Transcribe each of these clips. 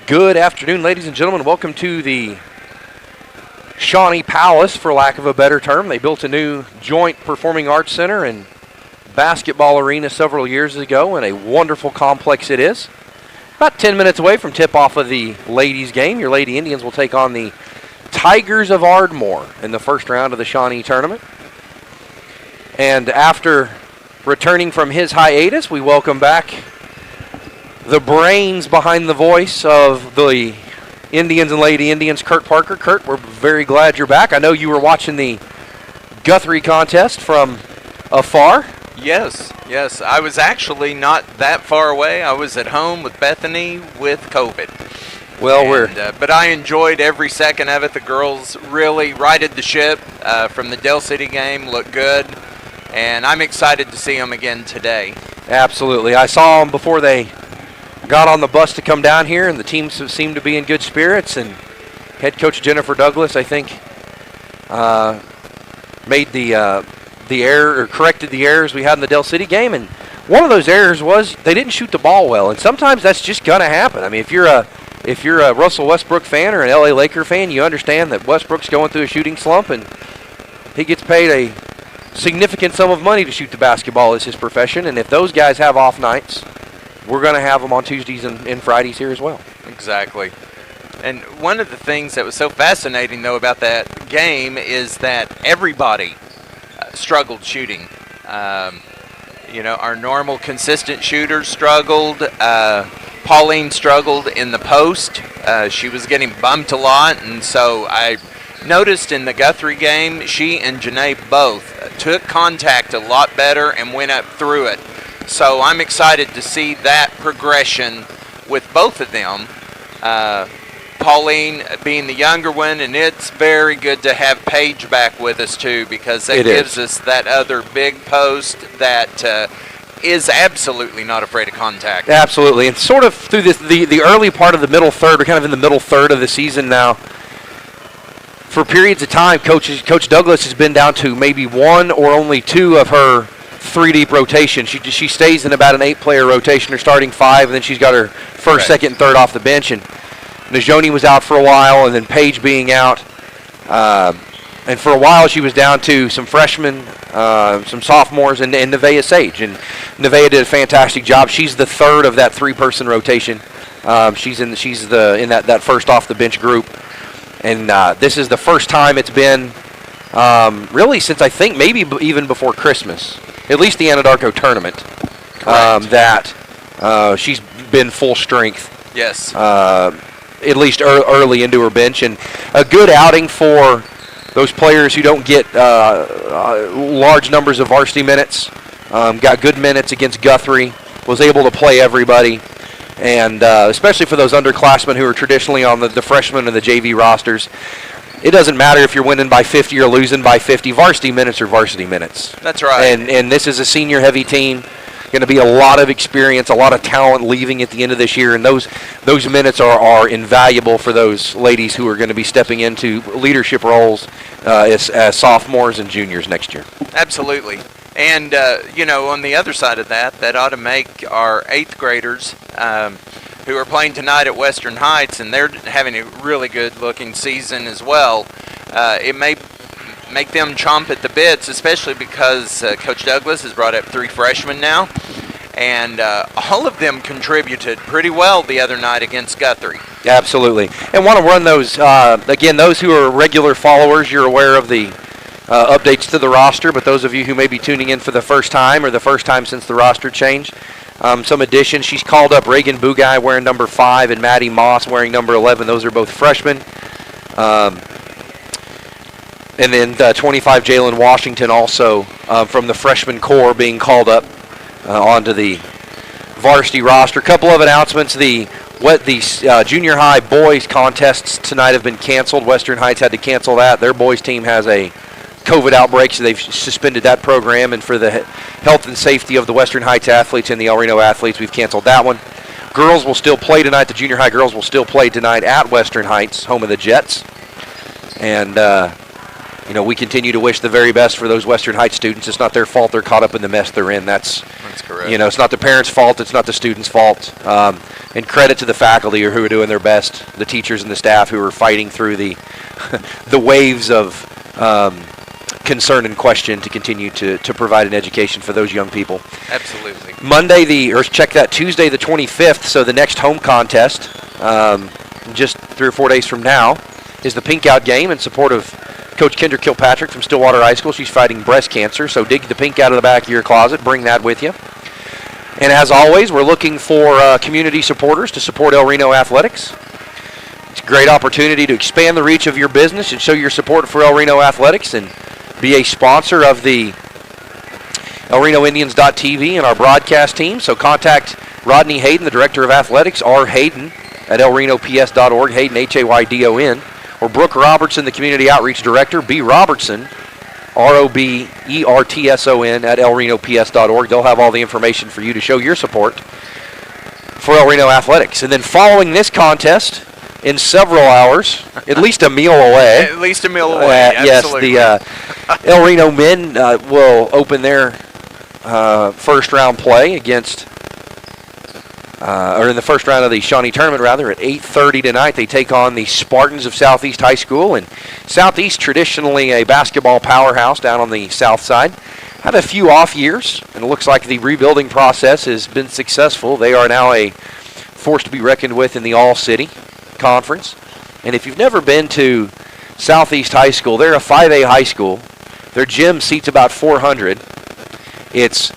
Good afternoon, ladies and gentlemen. Welcome to the Shawnee Palace, for lack of a better term. They built a new joint performing arts center and basketball arena several years ago, and a wonderful complex it is. About 10 minutes away from tip-off of the ladies' game, your Lady Indians will take on the Tigers of Ardmore in the first round of the Shawnee tournament. And after returning from his hiatus, we welcome back the brains behind the voice of the Indians and Lady Indians, Kurt Parker. Kurt, we're very glad you're back. I know you were watching the Guthrie contest from afar. Yes. I was actually not that far away. I was at home with Bethany with COVID. Well, but I enjoyed every second of it. The girls really righted the ship from the Dell City game, looked good, and I'm excited to see them again today. Absolutely. I saw them before they got on the bus to come down here, and the team seemed to be in good spirits, and head coach Jennifer Douglas, I think, made the error, or corrected the errors we had in the Dell City game, and one of those errors was they didn't shoot the ball well, and sometimes that's just going to happen. I mean, if you're a Russell Westbrook fan or an LA Laker fan, you understand that Westbrook's going through a shooting slump, and he gets paid a significant sum of money to shoot the basketball as his profession, and if those guys have off nights, we're going to have them on Tuesdays and Fridays here as well. Exactly. And one of the things that was so fascinating, though, about that game is that everybody struggled shooting. Our normal consistent shooters struggled. Pauline struggled in the post. She was getting bumped a lot, and so I noticed in the Guthrie game, she and Janae both took contact a lot better and went up through it. So I'm excited to see that progression with both of them. Pauline being the younger one, and it's very good to have Paige back with us too, because that gives us that other big post that is absolutely not afraid of contact. Absolutely, and sort of through the early part of the middle third, we're kind of in the middle third of the season now. For periods of time, Coach Douglas has been down to maybe one or only two of her three-deep rotation. She stays in about an 8-player rotation, her starting 5, and then she's got her first, second, and third off the bench. And Najoni was out for a while, and then Paige being out. And for a while, she was down to some freshmen, some sophomores, and Nevaeh Sage. And Nevaeh did a fantastic job. She's the third of that 3-person rotation. She's in that first off the bench group. And this is the first time it's been really since I think maybe even before Christmas, at least the Anadarko tournament, that she's been full strength. Yes. At least early into her bench, and a good outing for those players who don't get large numbers of varsity minutes. Got good minutes against Guthrie, was able to play everybody, and especially for those underclassmen who are traditionally on the freshmen and the JV rosters. It doesn't matter if you're winning by 50 or losing by 50. Varsity minutes are varsity minutes. That's right. And this is a senior-heavy team. Going to be a lot of experience, a lot of talent leaving at the end of this year, and those minutes are invaluable for those ladies who are going to be stepping into leadership roles as sophomores and juniors next year. Absolutely. And, on the other side of that ought to make our 8th graders who are playing tonight at Western Heights, and they're having a really good-looking season as well. It may make them chomp at the bits, especially because Coach Douglas has brought up 3 freshmen now, and all of them contributed pretty well the other night against Guthrie. Absolutely. And want to run those, again, those who are regular followers, you're aware of the updates to the roster, but those of you who may be tuning in for the first time or the first time since the roster changed, some additions. She's called up Reagan Bugай wearing number 5 and Maddie Moss wearing number 11. Those are both freshmen. And then 25 Jalen Washington also from the freshman core being called up onto the varsity roster. A couple of announcements. The junior high boys contests tonight have been canceled. Western Heights had to cancel that. Their boys team has a COVID outbreak, so they've suspended that program. And for the health and safety of the Western Heights athletes and the El Reno athletes, we've canceled that one. Girls will still play tonight. The junior high girls will still play tonight at Western Heights, home of the Jets. And we continue to wish the very best for those Western Heights students. It's not their fault they're caught up in the mess they're in. That's correct. It's not the parents' fault. It's not the students' fault. And credit to the faculty who are doing their best, the teachers and the staff who are fighting through the the waves of concern and question to continue to provide an education for those young people. Absolutely. Tuesday the 25th, so the next home contest, just 3 or 4 days from now, is the Pink Out game in support of Coach Kendra Kilpatrick from Stillwater High School. She's fighting breast cancer, so dig the pink out of the back of your closet. Bring that with you. And as always, we're looking for community supporters to support El Reno Athletics. It's a great opportunity to expand the reach of your business and show your support for El Reno Athletics and be a sponsor of the ElRenoIndians.tv and our broadcast team. So contact Rodney Hayden, the Director of Athletics, or Hayden at elrenops.org, Hayden, Haydon, or Brooke Robertson, the Community Outreach Director, B. Robertson, ROBERTSON at elrenops.org. They'll have all the information for you to show your support for El Reno Athletics. And then following this contest, in several hours, at least a meal away. At least a meal away, absolutely. Yes, the El Reno men will open their first round play against, or in the first round of the Shawnee tournament, rather, at 8:30 tonight. They take on the Spartans of Southeast High School. And Southeast, traditionally a basketball powerhouse down on the south side, had a few off years, and it looks like the rebuilding process has been successful. They are now a force to be reckoned with in the All-City Conference. And if you've never been to Southeast High School, they're a 5A high school. Their gym seats about 400. It's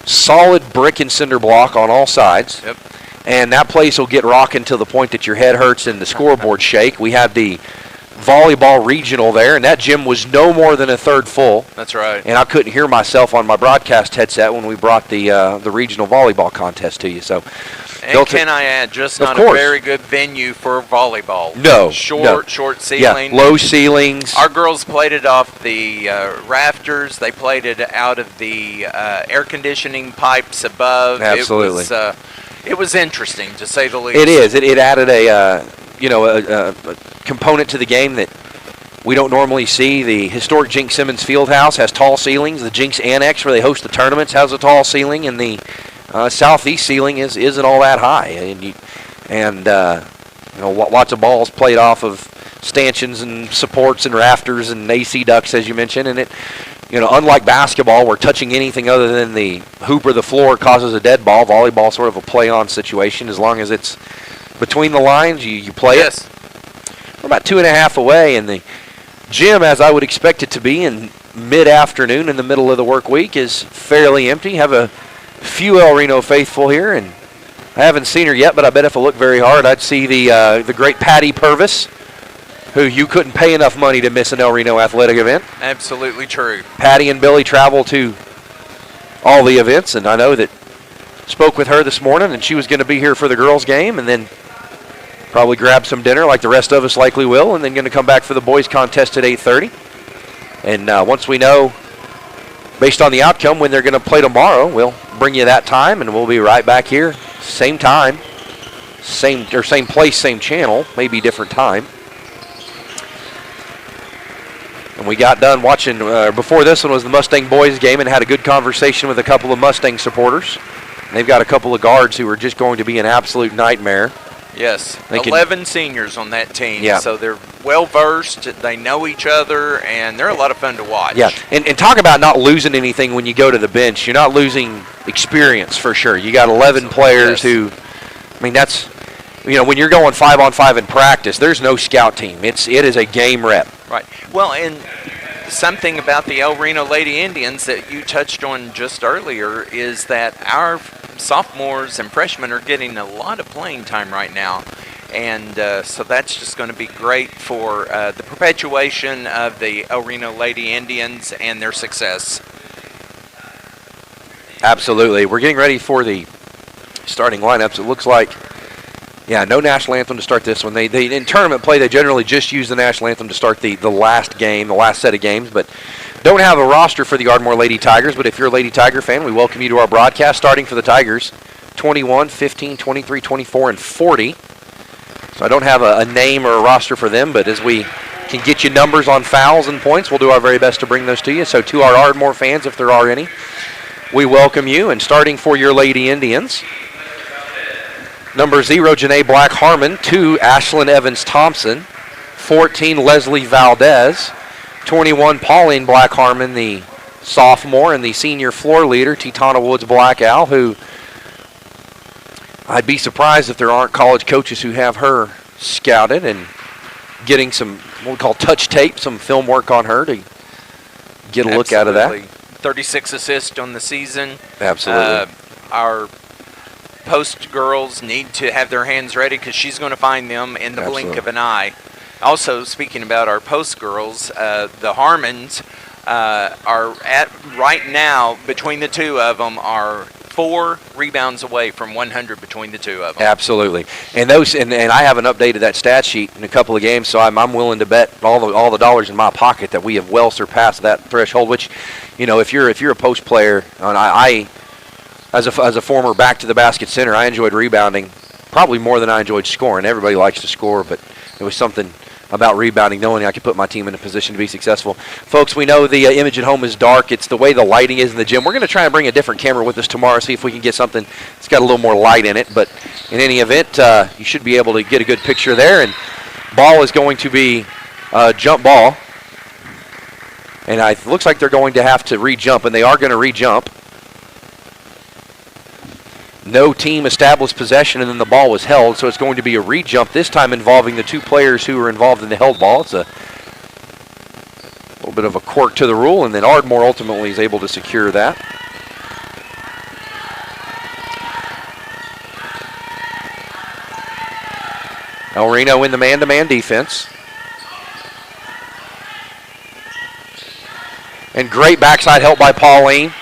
solid brick and cinder block on all sides. Yep. And that place will get rocking to the point that your head hurts and the scoreboard shake. We had the volleyball regional there, and that gym was no more than a third full. That's right. And I couldn't hear myself on my broadcast headset when we brought the regional volleyball contest to you. So, and can I add, just not a very good venue for volleyball. No. Short ceiling. Yeah, low ceilings. Our girls played it off the rafters. They played it out of the air conditioning pipes above. Absolutely. It was interesting, to say the least. It is. It added a component to the game that we don't normally see. The historic Jinx Simmons Fieldhouse has tall ceilings. The Jinx Annex, where they host the tournaments, has a tall ceiling, and the southeast ceiling isn't all that high. And lots of balls played off of stanchions and supports and rafters and AC ducts, as you mentioned. And it, unlike basketball, where touching anything other than the hoop or the floor causes a dead ball, volleyball sort of a play-on situation. As long as it's between the lines, you play it. We're about 2.5 away, and the gym, as I would expect it to be in mid-afternoon in the middle of the work week, is fairly empty. Have a few El Reno faithful here, and I haven't seen her yet, but I bet if I look very hard, I'd see the great Patty Purvis, who you couldn't pay enough money to miss an El Reno athletic event. Absolutely true. Patty and Billy travel to all the events, and I know that spoke with her this morning, and she was going to be here for the girls' game, and then probably grab some dinner like the rest of us likely will, and then going to come back for the boys' contest at 8:30. And once we know, based on the outcome, when they're going to play tomorrow, we'll bring you that time, and we'll be right back here, same time, same place, same channel, maybe different time. And we got done watching, before this one was the Mustang boys game, and had a good conversation with a couple of Mustang supporters. And they've got a couple of guards who are just going to be an absolute nightmare. Yes, 11 seniors on that team. Yeah. So they're well-versed, they know each other, and they're a lot of fun to watch. Yeah, and talk about not losing anything when you go to the bench. You're not losing experience for sure. You got 11 players who, that's, when you're going 5-on-5 in practice, there's no scout team. It is a game rep. Right. Well, and something about the El Reno Lady Indians that you touched on just earlier is that our sophomores and freshmen are getting a lot of playing time right now. And so that's just going to be great for the perpetuation of the El Reno Lady Indians and their success. Absolutely. We're getting ready for the starting lineups. It looks like, no national anthem to start this one. They in tournament play, they generally just use the national anthem to start the last game, the last set of games, but don't have a roster for the Ardmore Lady Tigers. But if you're a Lady Tiger fan, we welcome you to our broadcast. Starting for the Tigers, 21, 15, 23, 24, and 40. So I don't have a name or a roster for them, but as we can get you numbers on fouls and points. We'll do our very best to bring those to you. So to our Ardmore fans, if there are any, we welcome you. And starting for your Lady Indians, number 0, Janae Black Harmon. 2, Ashlyn Evans Thompson. 14, Leslie Valdez. 21, Pauline Black Harmon, the sophomore and the senior floor leader. Titana Woods Black Owl, who I'd be surprised if there aren't college coaches who have her scouted and getting some what we call touch tape, some film work on her to get a look out of that. 36 assists on the season. Absolutely. Our post girls need to have their hands ready because she's going to find them in the blink of an eye. Also, speaking about our post girls, the Harmons are at right now, between the two of them, are 4 rebounds away from 100 between the two of them. Absolutely, and those and I haven't updated that stat sheet in a couple of games, so I'm willing to bet all the dollars in my pocket that we have well surpassed that threshold. Which, you know, if you're a post player, and I as a former back to the basket center, I enjoyed rebounding probably more than I enjoyed scoring. Everybody likes to score, but it was something about rebounding, knowing I could put my team in a position to be successful. Folks, we know the image at home is dark. It's the way the lighting is in the gym. We're going to try and bring a different camera with us tomorrow, see if we can get something that's got a little more light in it. But in any event, you should be able to get a good picture there. And ball is going to be jump ball. And it looks like they're going to have to re-jump, and they are going to re-jump. No team established possession, and then the ball was held, so it's going to be a re-jump, this time involving the 2 players who were involved in the held ball. It's a little bit of a quirk to the rule, and then Ardmore ultimately is able to secure that. El Reno in the man-to-man defense. And great backside help by Pauline.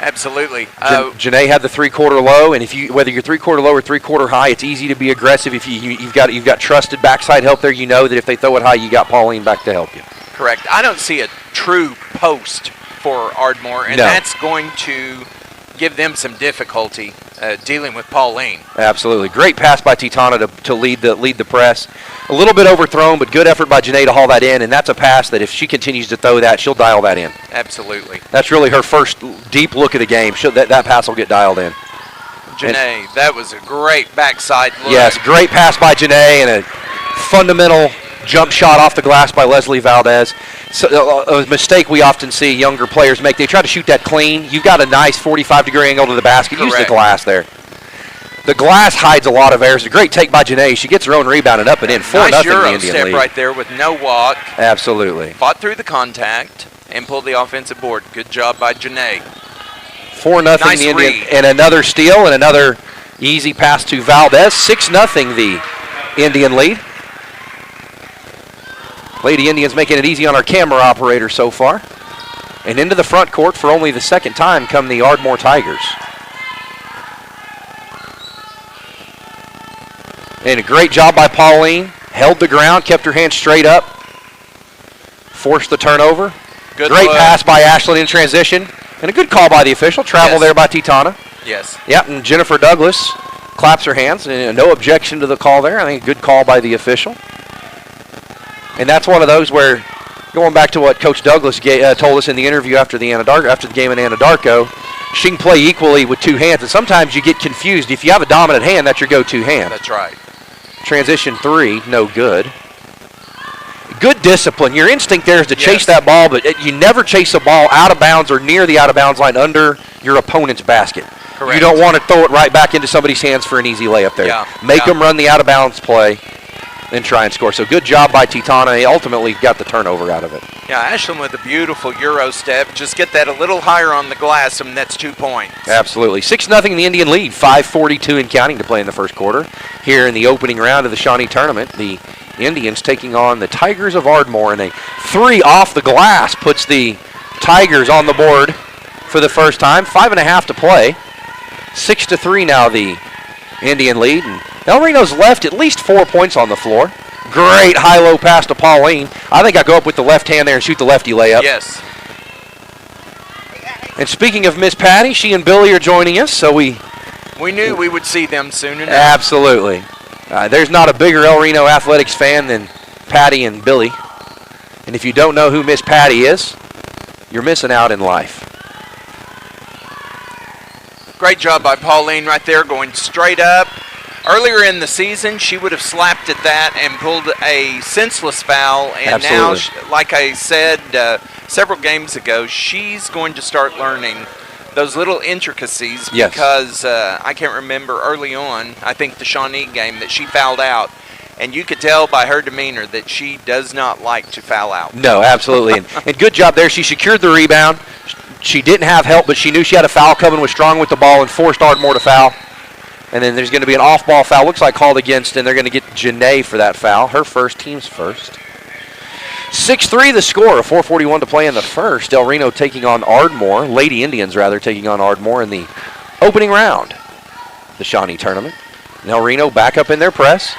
Absolutely. Janae had the 3-quarter low, and whether you're 3-quarter low or 3-quarter high, it's easy to be aggressive. If you've got trusted backside help there, you know that if they throw it high, you got Pauline back to help you. Correct. I don't see a true post for Ardmore, and that's going to give them some difficulty dealing with Pauline. Absolutely. Great pass by Titana to lead the press. A little bit overthrown, but good effort by Janae to haul that in, and that's a pass that if she continues to throw that, she'll dial that in. Absolutely. That's really her first deep look at the game. That pass will get dialed in. Janae, that was a great backside look. Yes, great pass by Janae and a fundamental jump shot off the glass by Leslie Valdez. So, a mistake we often see younger players make. They try to shoot that clean. You've got a nice 45-degree angle to the basket. Correct. Use the glass there. The glass hides a lot of errors. A great take by Janae. She gets her own rebound and up and in. 4-0 nice the Euro Indian step lead. right there with no walk. Absolutely. Fought through the contact and pulled the offensive board. Good job by Janae. 4-0 Nice the Indian. read. And another steal and another easy pass to Valdez. 6-0 the Indian lead. Lady Indians making it easy on our camera operator so far. And into the front court for only the second time come the Ardmore Tigers. And a great job by Pauline. Held the ground, kept her hands straight up. Forced the turnover. Good Great look. pass by Ashlyn in transition. And a good call by the official. Travel there by Titana. Yes. Yep, and Jennifer Douglas claps her hands. And no objection to the call there. I think a good call by the official. And that's one of those where, going back to what Coach Douglas told us in the interview after the game in Anadarko, she can play equally with 2 hands. And sometimes you get confused. If you have a dominant hand, that's your go-to hand. That's right. Transition 3, no good. Good discipline. Your instinct there is to chase that ball, but you never chase a ball out of bounds or near the out-of-bounds line under your opponent's basket. Correct. You don't want to throw it right back into somebody's hands for an easy layup there. Make them run the out-of-bounds play, then try and score. So good job by Titana. He ultimately got the turnover out of it. Yeah, Ashlyn with a beautiful Euro step. Just get that a little higher on the glass, and that's 2 points. Absolutely. 6-0 the Indian lead. 5:42 and counting to play in the first quarter. Here in the opening round of the Shawnee tournament, the Indians taking on the Tigers of Ardmore, and a 3 off the glass puts the Tigers on the board for the first time. 5.5 to play. 6-3 now the Indian lead. And El Reno's left at least 4 points on the floor. Great high-low pass to Pauline. I think I'll go up with the left hand there and shoot the lefty layup. Yes. And speaking of Miss Patty, she and Billy are joining us, so we knew we would see them soon enough. Absolutely. There's not a bigger El Reno athletics fan than Patty and Billy. And if you don't know who Miss Patty is, you're missing out in life. Great job by Pauline right there, going straight up. Earlier in the season, she would have slapped at that and pulled a senseless foul. And Absolutely. now, like I said several games ago, she's going to start learning those little intricacies. Yes. Because I can't remember early on, I think the Shawnee game, that she fouled out. And you could tell by her demeanor that she does not like to foul out. No, absolutely. and good job there. She secured the rebound. She didn't have help, but she knew she had a foul coming, was strong with the ball, and forced Ardmore to foul. And then there's going to be an off-ball foul, looks like called against, and they're going to get Janae for that foul. Her first, team's first. 6-3 the score, 4:41 to play in the first. El Reno taking on Ardmore, Lady Indians rather, taking on Ardmore in the opening round of the Shawnee tournament. And El Reno back up in their press.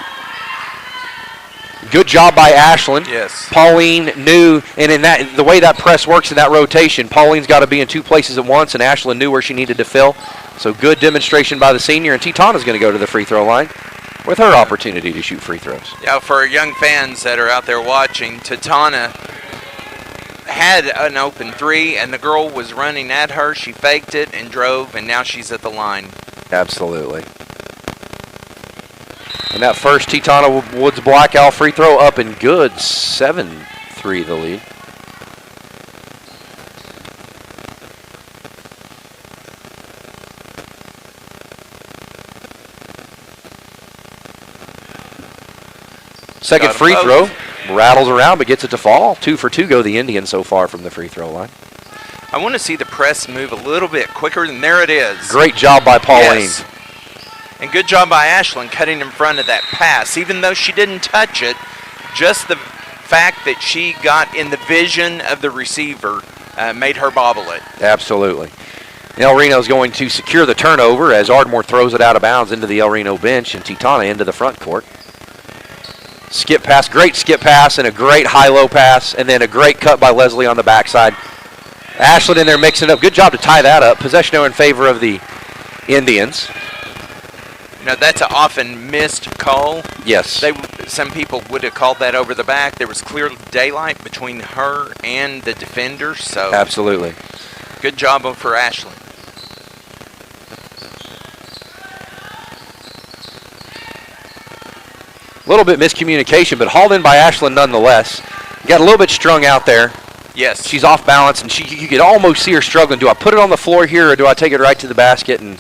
Good job by Ashland. Yes. Pauline knew, and in that the way that press works in that rotation, Pauline's got to be in two places at once, and Ashland knew where she needed to fill. So good demonstration by the senior, and Titana's going to go to the free throw line with her opportunity to shoot free throws. Yeah, for young fans that are out there watching, Titana had an open three, and the girl was running at her. She faked it and drove, and now she's at the line. Absolutely. And that first Titana Woods Black Owl free throw up and good. 7-3 the lead. Second free throw. Rattles around but gets it to fall. 2 for 2 go the Indians so far from the free throw line. I want to see the press move a little bit quicker, and there it is. Great job by Pauline. Yes. And good job by Ashland cutting in front of that pass. Even though she didn't touch it, just the fact that she got in the vision of the receiver made her bobble it. Absolutely. El Reno's going to secure the turnover as Ardmore throws it out of bounds into the El Reno bench, and Titana into the front court. Skip pass, great skip pass, and a great high-low pass, and then a great cut by Leslie on the backside. Ashland in there mixing it up. Good job to tie that up. Possession in favor of the Indians. You know, that's an often missed call. Yes. Some people would have called that over the back. There was clear daylight between her and the defender, so Absolutely. good job for Ashland. A little bit miscommunication, but hauled in by Ashland nonetheless. Got a little bit strung out there. Yes. She's off balance, and you could almost see her struggling. Do I put it on the floor here, or do I take it right to the basket? And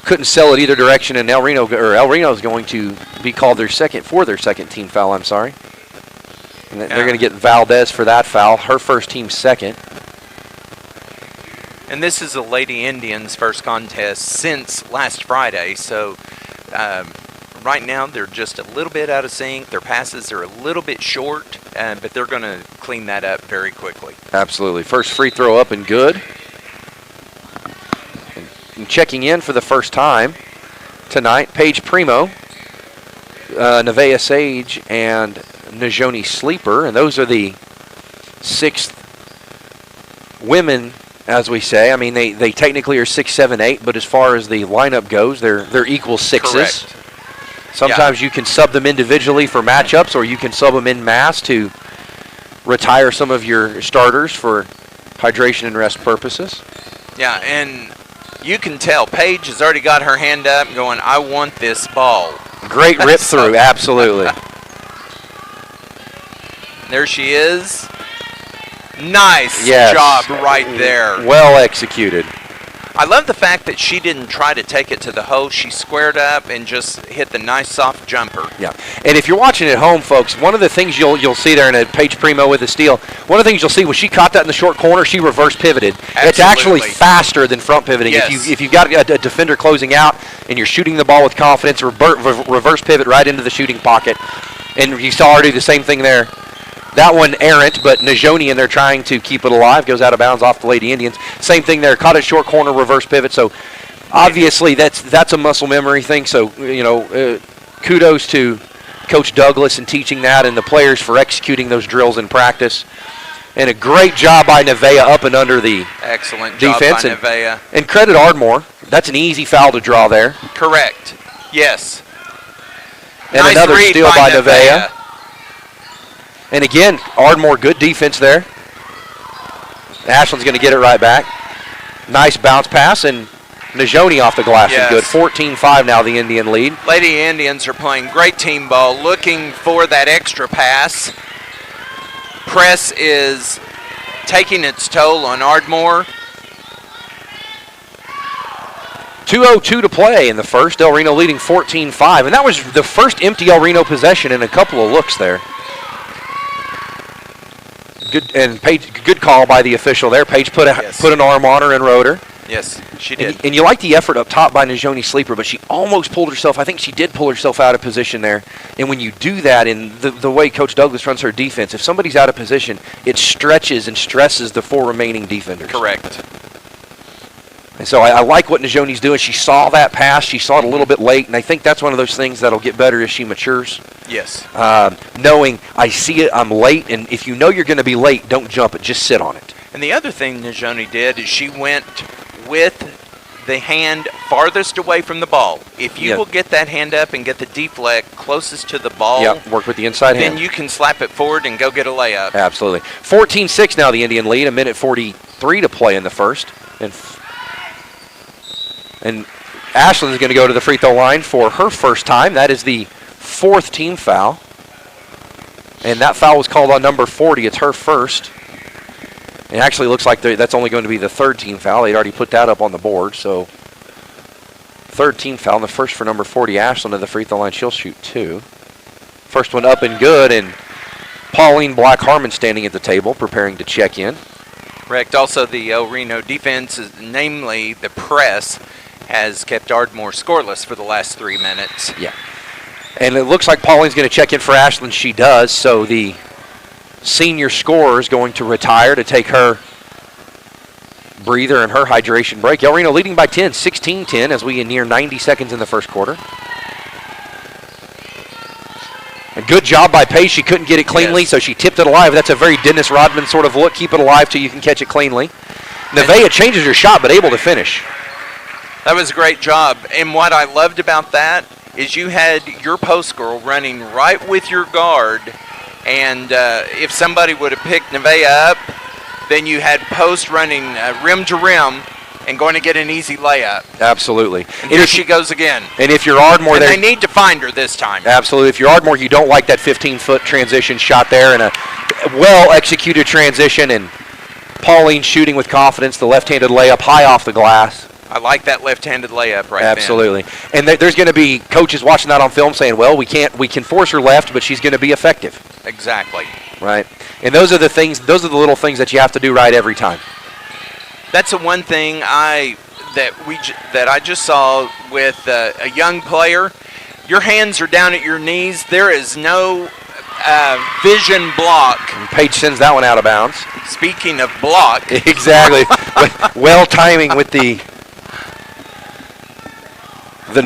couldn't sell it either direction, and El Reno is going to be called their second team foul. I'm sorry. And they're going to get Valdez for that foul. Her first, team second. And this is the Lady Indians' first contest since last Friday, so right now they're just a little bit out of sync. Their passes are a little bit short, but they're going to clean that up very quickly. Absolutely. First free throw up and good. And checking in for the first time tonight, Paige Primo, Nevaeh Sage, and Najoni Sleeper, and those are the 6th women, as we say. I mean, they technically are 6, 7, 8, but as far as the lineup goes, they're equal sixes. Correct. Sometimes you can sub them individually for matchups, or you can sub them in mass to retire some of your starters for hydration and rest purposes. Yeah, and you can tell Paige has already got her hand up going, I want this ball. Great rip through, absolutely. There she is. Nice Yes. job right there. Well executed. I love the fact that she didn't try to take it to the hole. She squared up and just hit the nice soft jumper. Yeah, and if you're watching at home, folks, one of the things you'll see there in a Paige Primo with a steal, one of the things you'll see when she caught that in the short corner, she reverse pivoted. Absolutely. It's actually faster than front pivoting. Yes. If you've got a defender closing out and you're shooting the ball with confidence, reverse pivot right into the shooting pocket. And you saw her do the same thing there. That one errant, but Najoni in there trying to keep it alive, goes out of bounds off the Lady Indians. Same thing there, caught it short corner, reverse pivot. So obviously that's a muscle memory thing. So, kudos to Coach Douglas in teaching that and the players for executing those drills in practice. And a great job by Nevaeh up and under the Excellent defense. job by Nevaeh. And credit Ardmore. That's an easy foul to draw there. Correct. Yes. And Nice another read steal by Nevaeh. And again, Ardmore, good defense there. Ashland's going to get it right back. Nice bounce pass, and Najoni off the glass is good. 14-5 now, the Indian lead. Lady Indians are playing great team ball, looking for that extra pass. Press is taking its toll on Ardmore. 2:02 to play in the first. El Reno leading 14-5, and that was the first empty El Reno possession in a couple of looks there. Good, and Paige, good call by the official there. Paige put an arm on her and rode her. Yes, she did. And you like the effort up top by Najoni Sleeper, but she almost pulled herself. I think she did pull herself out of position there. And when you do that in the way Coach Douglas runs her defense, if somebody's out of position, it stretches and stresses the 4 remaining defenders. Correct. And so I like what Najoni's doing. She saw that pass. She saw it a little bit late, and I think that's one of those things that'll get better as she matures. Yes. Knowing I see it, I'm late, and if you know you're going to be late, don't jump it. Just sit on it. And the other thing Najoni did is she went with the hand farthest away from the ball. If you will get that hand up and get the deflect closest to the ball, work with the inside hand. Then you can slap it forward and go get a layup. Absolutely. 14-6 now, the Indian lead. 1:43 to play in the first. And Ashland is going to go to the free throw line for her first time. That is the 4th team foul. And that foul was called on number 40. It's her first. It actually looks like that's only going to be the 3rd team foul. They'd already put that up on the board. So 3rd team foul, and the first for number 40, Ashland, to the free throw line. She'll shoot 2. First one up and good, and Pauline Black-Harmon standing at the table preparing to check in. Correct. Also, the El Reno defense, namely the press, has kept Ardmore scoreless for the last 3 minutes. Yeah. And it looks like Pauline's going to check in for Ashland. She does. So the senior scorer is going to retire to take her breather and her hydration break. El Reno leading by 10, 16-10 as we near 90 seconds in the first quarter. A good job by Pace. She couldn't get it cleanly, so she tipped it alive. That's a very Dennis Rodman sort of look. Keep it alive till you can catch it cleanly. Nevaeh changes her shot, but able to finish. That was a great job. And what I loved about that is you had your post girl running right with your guard. And if somebody would have picked Nevaeh up, then you had post running rim to rim and going to get an easy layup. Absolutely. And here she goes again. And if you're Ardmore, and they need to find her this time. Absolutely. If you're Ardmore, you don't like that 15-foot transition shot there, and a well-executed transition, and Pauline shooting with confidence, the left-handed layup high off the glass. I like that left-handed layup right Absolutely. And there's going to be coaches watching that on film saying, well, we can force her left, but she's going to be effective. Exactly. Right. And those are the little things that you have to do right every time. That's the one thing that I just saw with a young player. Your hands are down at your knees. There is no vision block. And Paige sends that one out of bounds. Speaking of block. Exactly. Well timing with the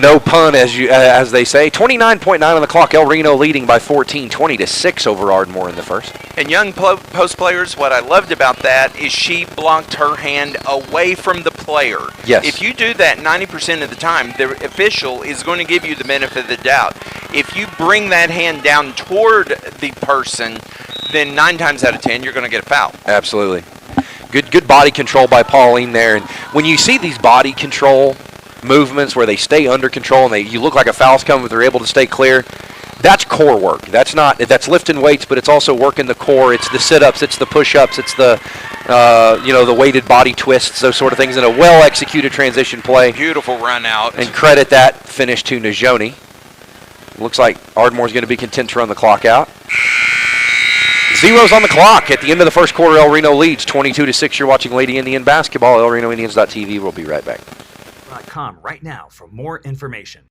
no pun, as they say. 29.9 on the clock. El Reno leading by 14, 20-6 over Ardmore in the first. And young post players, what I loved about that is she blocked her hand away from the player. Yes. If you do that 90% of the time, the official is going to give you the benefit of the doubt. If you bring that hand down toward the person, then 9 times out of 10, you're going to get a foul. Absolutely. Good body control by Pauline there. And when you see these body control movements where they stay under control and you look like a foul's coming, but they're able to stay clear, that's core work. That's lifting weights, but it's also working the core. It's the sit-ups, it's the push-ups, it's the the weighted body twists, those sort of things, in a well-executed transition play. Beautiful run out. And credit that finish to Najoni. Looks like Ardmore's going to be content to run the clock out. Zeros on the clock at the end of the first quarter. El Reno leads 22-6. You're watching Lady Indian basketball. ElRenoIndians.tv. We'll be right back. Right now for more information.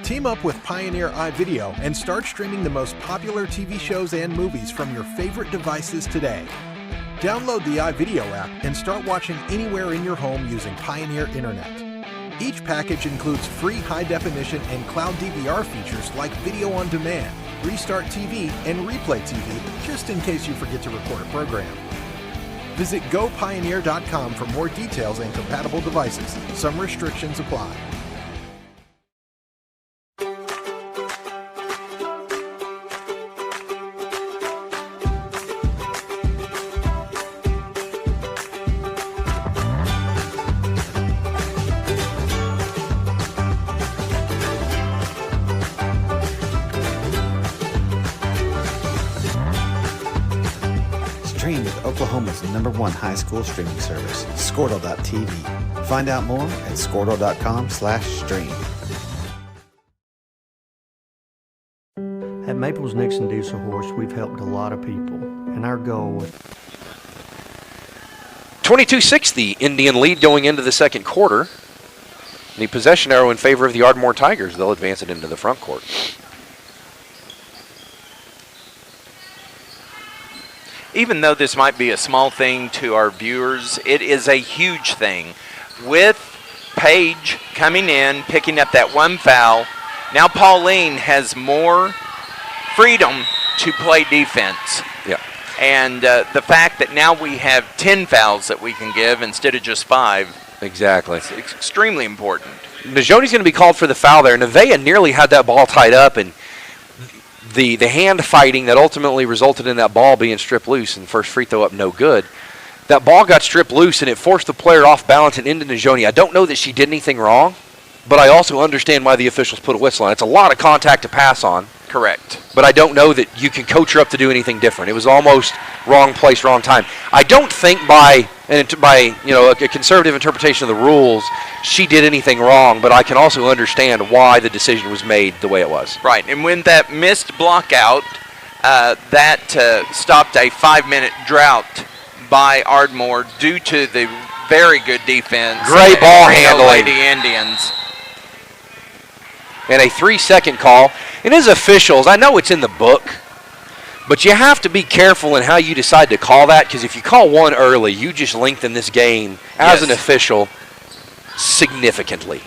Team up with Pioneer iVideo and start streaming the most popular TV shows and movies from your favorite devices today. Download the iVideo app and start watching anywhere in your home using Pioneer Internet. Each package includes free high-definition and cloud DVR features like video on demand, Restart TV, and Replay TV, just in case you forget to record a program. Visit GoPioneer.com for more details and compatible devices. Some restrictions apply. Oklahoma's #1 high school streaming service, Squirtle.tv. Find out more at squirtle.com/stream. At Maples Nixon Diesel Horse, we've helped a lot of people, and our goal is 22-6, the Indian lead going into the second quarter. The possession arrow in favor of the Ardmore Tigers. They'll advance it into the front court. Even though this might be a small thing to our viewers, it is a huge thing. With Paige coming in, picking up that one foul, now Pauline has more freedom to play defense. Yeah. And the fact that now we have 10 fouls that we can give instead of just 5. Exactly. It's extremely important. Najoni's going to be called for the foul there. Nevaeh nearly had that ball tied up, and the hand fighting that ultimately resulted in that ball being stripped loose and the first free throw up no good. That ball got stripped loose, and it forced the player off balance and into Najoni. I don't know that she did anything wrong, but I also understand why the officials put a whistle on. It's a lot of contact to pass on. Correct. But I don't know that you can coach her up to do anything different. It was almost wrong place, wrong time. I don't think by a conservative interpretation of the rules, she did anything wrong, but I can also understand why the decision was made the way it was. Right, and when that missed block out, that stopped a 5-minute drought by Ardmore due to the very good defense. Great ball handling. Lady Indians. And a 3-second call. And as officials, I know it's in the book, but you have to be careful in how you decide to call that, because if you call one early, you just lengthen this game as an official significantly.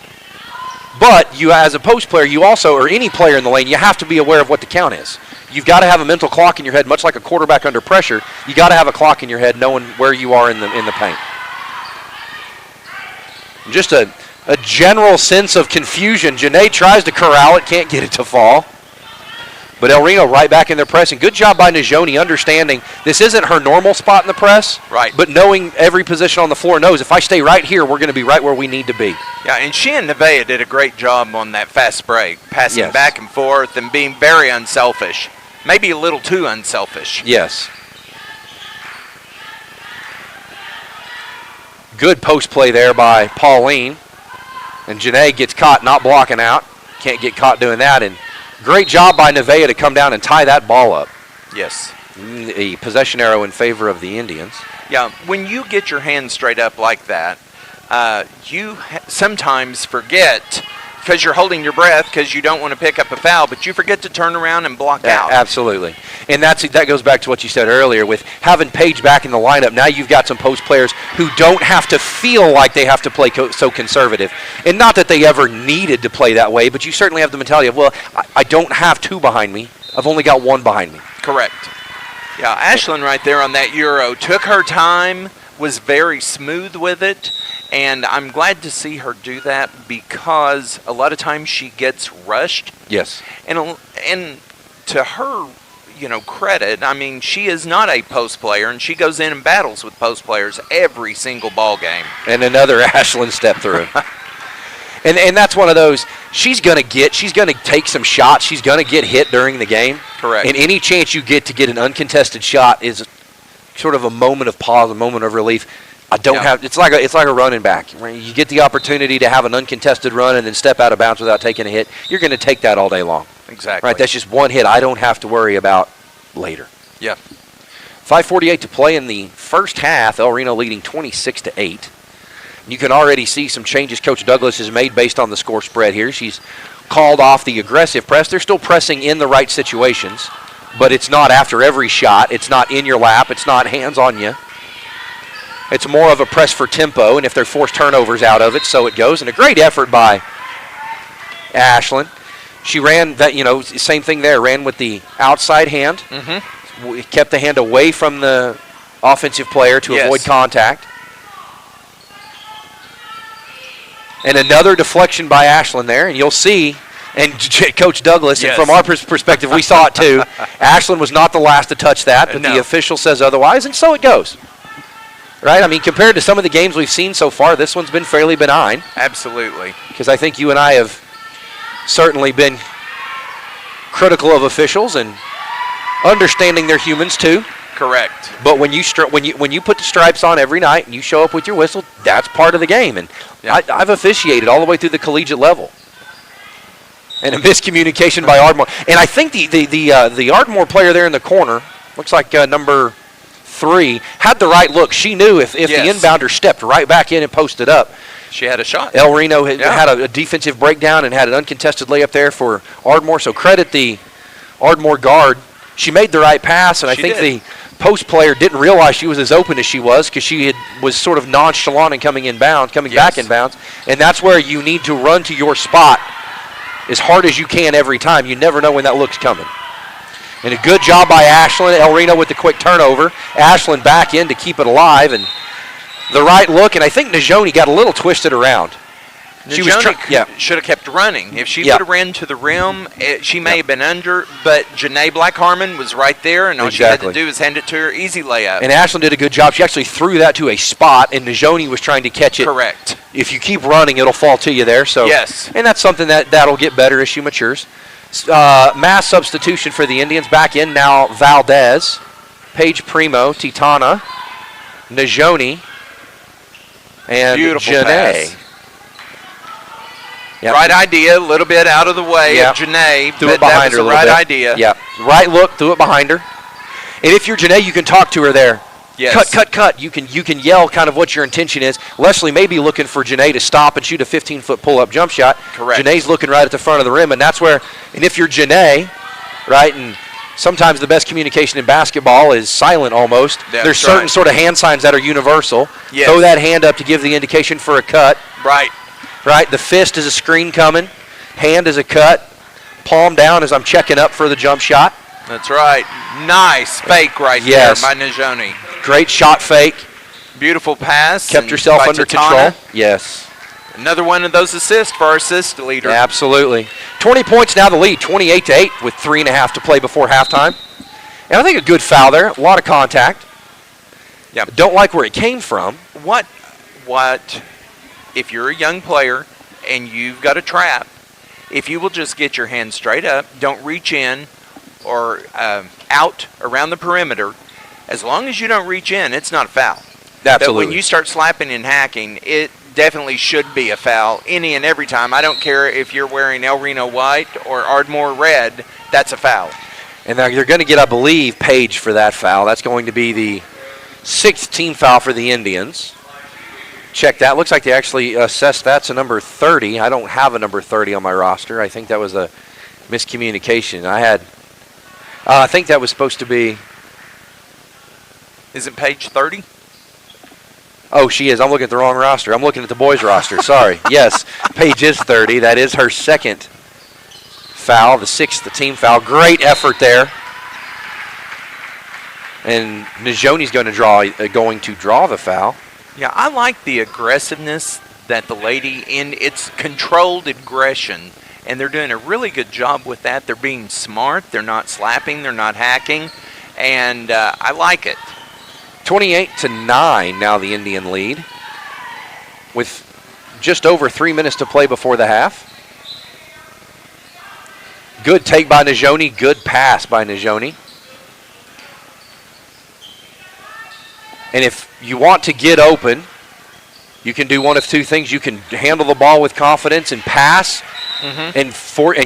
But you, as a post player, you also, or any player in the lane, you have to be aware of what the count is. You've got to have a mental clock in your head, much like a quarterback under pressure. You got to have a clock in your head knowing where you are in the paint. Just a general sense of confusion. Janae tries to corral it, can't get it to fall. But El Reno right back in their pressing. Good job by Najoni understanding this isn't her normal spot in the press. Right. But knowing every position on the floor, knows if I stay right here, we're going to be right where we need to be. Yeah, and she and Nevaeh did a great job on that fast break, passing back and forth and being very unselfish. Maybe a little too unselfish. Yes. Good post play there by Pauline. And Janae gets caught not blocking out. Can't get caught doing that. And great job by Nevaeh to come down and tie that ball up. Yes. A possession arrow in favor of the Indians. Yeah, when you get your hands straight up like that, you sometimes forget, because you're holding your breath because you don't want to pick up a foul, but you forget to turn around and block out. Absolutely. And that goes back to what you said earlier with having Paige back in the lineup. Now you've got some post players who don't have to feel like they have to play so conservative. And not that they ever needed to play that way, but you certainly have the mentality of, well, I don't have 2 behind me. I've only got 1 behind me. Correct. Yeah, Ashlyn right there on that Euro took her time, was very smooth with it, and I'm glad to see her do that because a lot of times she gets rushed. Yes. And to her, credit, I mean, she is not a post player, and she goes in and battles with post players every single ball game. And another Ashlyn step through. And that's one of those, she's going to take some shots. She's going to get hit during the game. Correct. And any chance you get to get an uncontested shot is sort of a moment of pause, a moment of relief. It's like a running back. You get the opportunity to have an uncontested run and then step out of bounds without taking a hit. You're going to take that all day long. Exactly. Right, that's just one hit I don't have to worry about later. Yeah. 5:48 to play in the first half. El Reno leading 26-8. You can already see some changes Coach Douglas has made based on the score spread here. She's called off the aggressive press. They're still pressing in the right situations, but it's not after every shot. It's not in your lap. It's not hands on you. It's more of a press for tempo, and if they're forced turnovers out of it, so it goes. And a great effort by Ashlyn. She ran that, same thing there, ran with the outside hand. Mm-hmm. Kept the hand away from the offensive player to avoid contact. And another deflection by Ashlyn there, and you'll see, and Coach Douglas, and from our perspective, we saw it too. Ashlyn was not the last to touch that, but the official says otherwise, and so it goes. Right? I mean, compared to some of the games we've seen so far, this one's been fairly benign. Absolutely. Because I think you and I have certainly been critical of officials and understanding they're humans too. Correct. But when you put the stripes on every night and you show up with your whistle, that's part of the game. And Yeah. I've officiated all the way through the collegiate level. And a miscommunication by Ardmore. And I think the Ardmore player there in the corner, looks like number 3, had the right look. She knew if Yes. the inbounder stepped right back in and posted up, She had a shot. El Reno had Yeah. a defensive breakdown and had an uncontested layup there for Ardmore. So credit the Ardmore guard. She made the right pass, and I She think did. the post player didn't realize she was as open as she was because was sort of nonchalant and coming back in bounds. And that's where you need to run to your spot as hard as you can every time. You never know when that look's coming. And a good job by Ashlyn. El Reno with the quick turnover. Ashlyn back in to keep it alive, and the right look. And I think Najoni got a little twisted around. She was should have kept running. If she Yeah. would have ran to the rim, she may have been under, but Janae Black-Harmon was right there, and all she had to do was hand it to her. Easy layup. And Ashlyn did a good job. She actually threw that to a spot, and Najoni was trying to catch it. Correct. If you keep running, it'll fall to you there. So Yes. And that's something that'll get better as she matures. Mass substitution for the Indians. Back in now Valdez, Paige Primo, Titana, Najoni, and Beautiful Janae. pass. Yep. Right idea, a little bit out of the way Yeah. of Janae, Threw but it behind that was her a the little right bit. idea. Yeah. Right look, threw it behind her. And if you're Janae, you can talk to her there. Yes. Cut. You can yell kind of what your intention is. Leslie may be looking for Janae to stop and shoot a 15-foot pull-up jump shot. Correct. Janae's looking right at the front of the rim, and that's where, and if you're Janae, right, and sometimes the best communication in basketball is silent almost. That's There's certain right. sort of hand signs that are universal. Yes. Throw that hand up to give the indication for a cut. Right. Right, the fist is a screen coming. Hand is a cut. Palm down as I'm checking up for the jump shot. That's right. Nice fake right Yes. there by Najoni. Great shot fake. Beautiful pass. Kept and herself by under Titana. control. Yes. Another one of those assists for our assist leader. Absolutely. 20 points now the lead, 28-8 with 3.5 to play before halftime. And I think a good foul there, a lot of contact. Yeah. Don't like where it came from. What if you're a young player and you've got a trap, if you will just get your hands straight up, don't reach in or out around the perimeter, as long as you don't reach in, it's not a foul. But Absolutely. when you start slapping and hacking, it definitely should be a foul any and every time. I don't care if you're wearing El Reno white or Ardmore red, that's a foul. And now you're going to get, I believe, Paige for that foul. That's going to be the 6th team foul for the Indians. Check that. Looks like they actually assessed that to number 30. I don't have a number 30 on my roster. I think that was a miscommunication. I think that was supposed to be. Is it page 30? Oh, she is. I'm looking at the wrong roster. I'm looking at the boys' roster. Sorry. Yes, Paige is 30. That is her 2nd foul, the 6th team foul. Great effort there. And Najoni's going to draw the foul. Yeah, I like the aggressiveness that the lady in its controlled aggression, and they're doing a really good job with that. They're being smart. They're not slapping. They're not hacking, and I like it. 28-9 now the Indian lead with just over 3 minutes to play before the half. Good take by Najoni, good pass by Najoni. And if you want to get open, you can do one of two things. You can handle the ball with confidence and pass and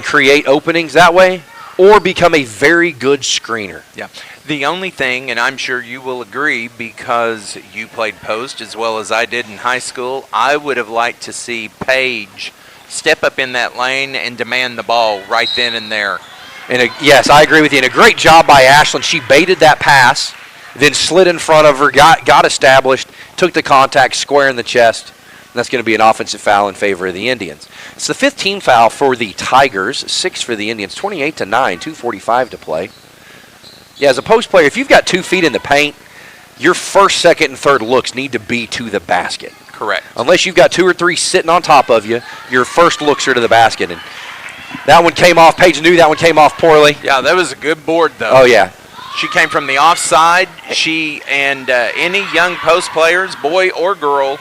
create openings that way, or become a very good screener. Yeah. The only thing, and I'm sure you will agree because you played post as well as I did in high school, I would have liked to see Paige step up in that lane and demand the ball right then and there. And yes, I agree with you. And a great job by Ashlyn. She baited that pass, then slid in front of her, got established, took the contact square in the chest. And that's going to be an offensive foul in favor of the Indians. It's the 5th team foul for the Tigers, 6 for the Indians, 28-9, 2:45 to play. Yeah, as a post player, if you've got 2 feet in the paint, your first, second, and third looks need to be to the basket. Correct. Unless you've got 2 or 3 sitting on top of you, your first looks are to the basket. And that one came off. Paige knew that one came off poorly. Yeah, that was a good board, though. Oh, yeah. She came from the offside. She and any young post players, boy or girl,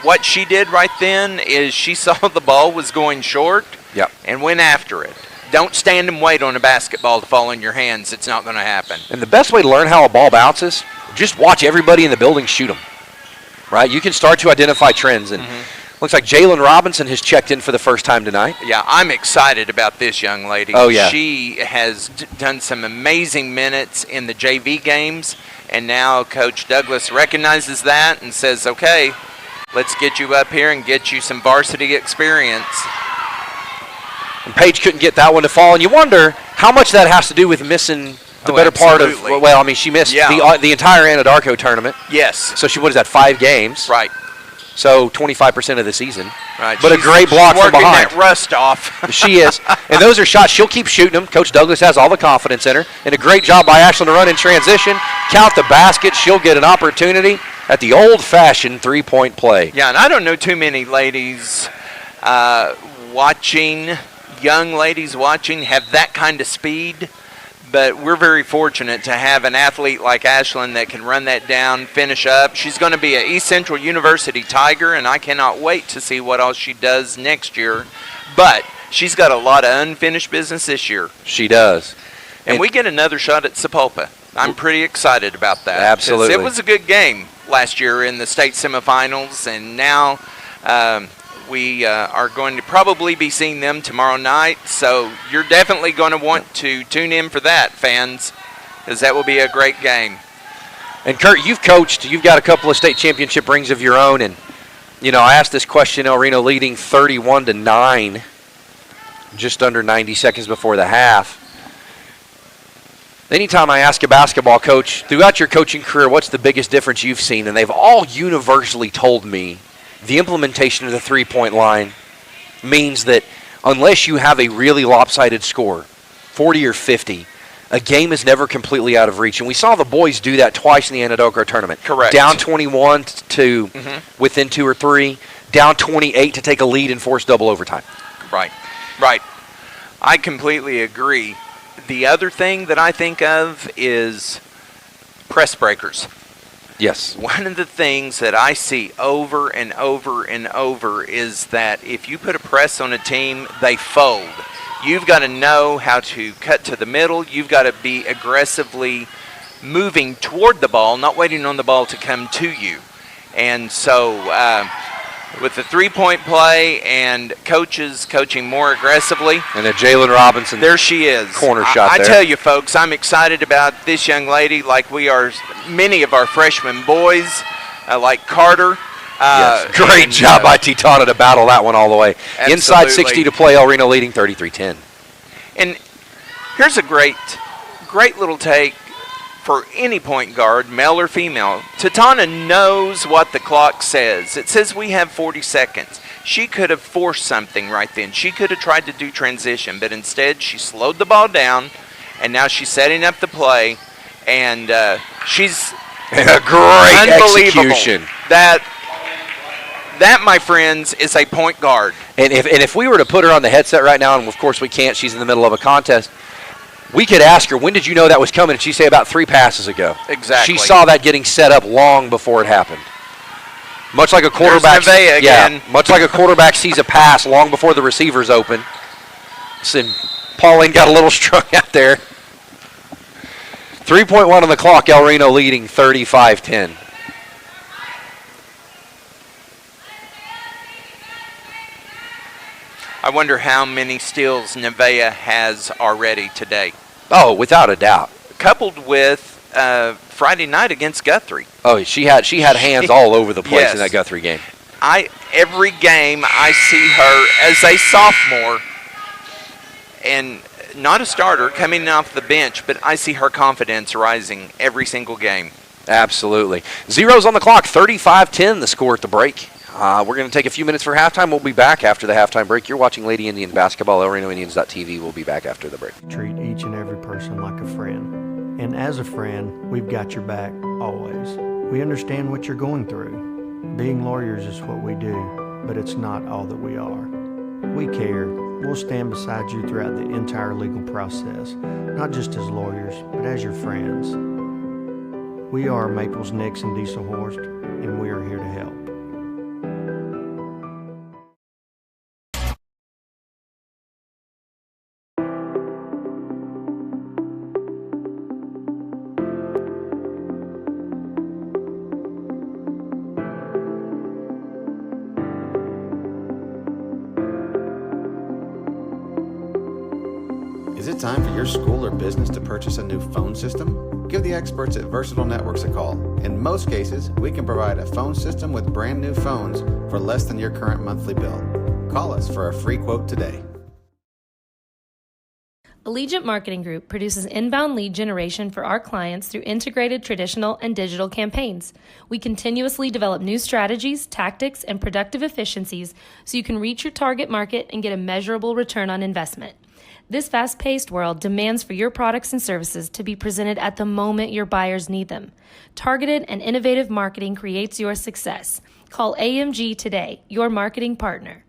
what she did right then is she saw the ball was going short Yep. and went after it. Don't stand and wait on a basketball to fall in your hands. It's not going to happen. And the best way to learn how a ball bounces, just watch everybody in the building shoot them. Right? You can start to identify trends. And looks like Jalen Robinson has checked in for the first time tonight. Yeah, I'm excited about this young lady. Oh, yeah. She has done some amazing minutes in the JV games, and now Coach Douglas recognizes that and says, okay, let's get you up here and get you some varsity experience. And Paige couldn't get that one to fall. And you wonder how much that has to do with missing the better part of, well, I mean, she missed the entire Anadarko tournament. Yes. So she, what is that, 5 games? Right. So 25% of the season. Right. But a great block from behind. Working that rust off. She is. And those are shots. She'll keep shooting them. Coach Douglas has all the confidence in her. And a great job by Ashlyn to run in transition. Count the basket. She'll get an opportunity at the old-fashioned three-point play. Yeah, and I don't know too many ladies young ladies watching, have that kind of speed. But we're very fortunate to have an athlete like Ashlyn that can run that down, finish up. She's going to be an East Central University Tiger, and I cannot wait to see what else she does next year. But she's got a lot of unfinished business this year. She does. And we get another shot at Sapulpa. I'm pretty excited about that. Absolutely. It was a good game last year in the state semifinals, and now we are going to probably be seeing them tomorrow night, so you're definitely going to want to tune in for that, fans, because that will be a great game. And Kurt, you've coached. You've got a couple of state championship rings of your own, and I asked this question. Reno leading 31-9, just under 90 seconds before the half. Anytime I ask a basketball coach, throughout your coaching career, what's the biggest difference you've seen? And they've all universally told me the implementation of the three-point line means that unless you have a really lopsided score, 40 or 50, a game is never completely out of reach. And we saw the boys do that twice in the Anadarko tournament. Correct. Down 21 to within 2 or 3, down 28 to take a lead and force double overtime. Right. I completely agree. The other thing that I think of is press breakers. Yes. One of the things that I see over and over and over is that if you put a press on a team, they fold. You've got to know how to cut to the middle. You've got to be aggressively moving toward the ball, not waiting on the ball to come to you. And so with the three-point play and coaches coaching more aggressively. And a Jalen Robinson. There she is. Corner shot there. I tell you, folks, I'm excited about this young lady like we are many of our freshman boys, like Carter. Yes. Great job by Titana to battle that one all the way. Absolutely. Inside 60 to play, El Reno leading 33-10. And here's a great little take for any point guard, male or female. Titana knows what the clock says. It says we have 40 seconds. She could have forced something right then. She could have tried to do transition, but instead she slowed the ball down, and now she's setting up the play, and she's a great unbelievable. Execution. That, my friends, is a point guard. And if we were to put her on the headset right now, and of course we can't, she's in the middle of a contest, we could ask her, when did you know that was coming? And she'd say about 3 passes ago. Exactly. She saw that getting set up long before it happened. Much like a quarterback. Again. Much like a quarterback sees a pass long before the receiver's open. And Pauline got a little strung out there. 3.1 on the clock, El Reno leading 35-10. I wonder how many steals Nevaeh has already today. Oh, without a doubt. Coupled with Friday night against Guthrie. Oh, she had hands all over the place in that Guthrie game. Every game I see her as a sophomore, and not a starter coming off the bench, but I see her confidence rising every single game. Absolutely. Zeros on the clock, 35-10 the score at the break. We're going to take a few minutes for halftime. We'll be back after the halftime break. You're watching Lady Indian Basketball, ElRenoIndians.tv. We'll be back after the break. Treat each and every person like a friend. And as a friend, we've got your back always. We understand what you're going through. Being lawyers is what we do, but it's not all that we are. We care. We'll stand beside you throughout the entire legal process, not just as lawyers, but as your friends. We are Maples, Nix, and Diesel Horst, and we are here to help. Is it time for your school or business to purchase a new phone system? Give the experts at Versatile Networks a call. In most cases, we can provide a phone system with brand new phones for less than your current monthly bill. Call us for a free quote today. Allegiant Marketing Group produces inbound lead generation for our clients through integrated traditional and digital campaigns. We continuously develop new strategies, tactics, and productive efficiencies so you can reach your target market and get a measurable return on investment. This fast-paced world demands for your products and services to be presented at the moment your buyers need them. Targeted and innovative marketing creates your success. Call AMG today, your marketing partner.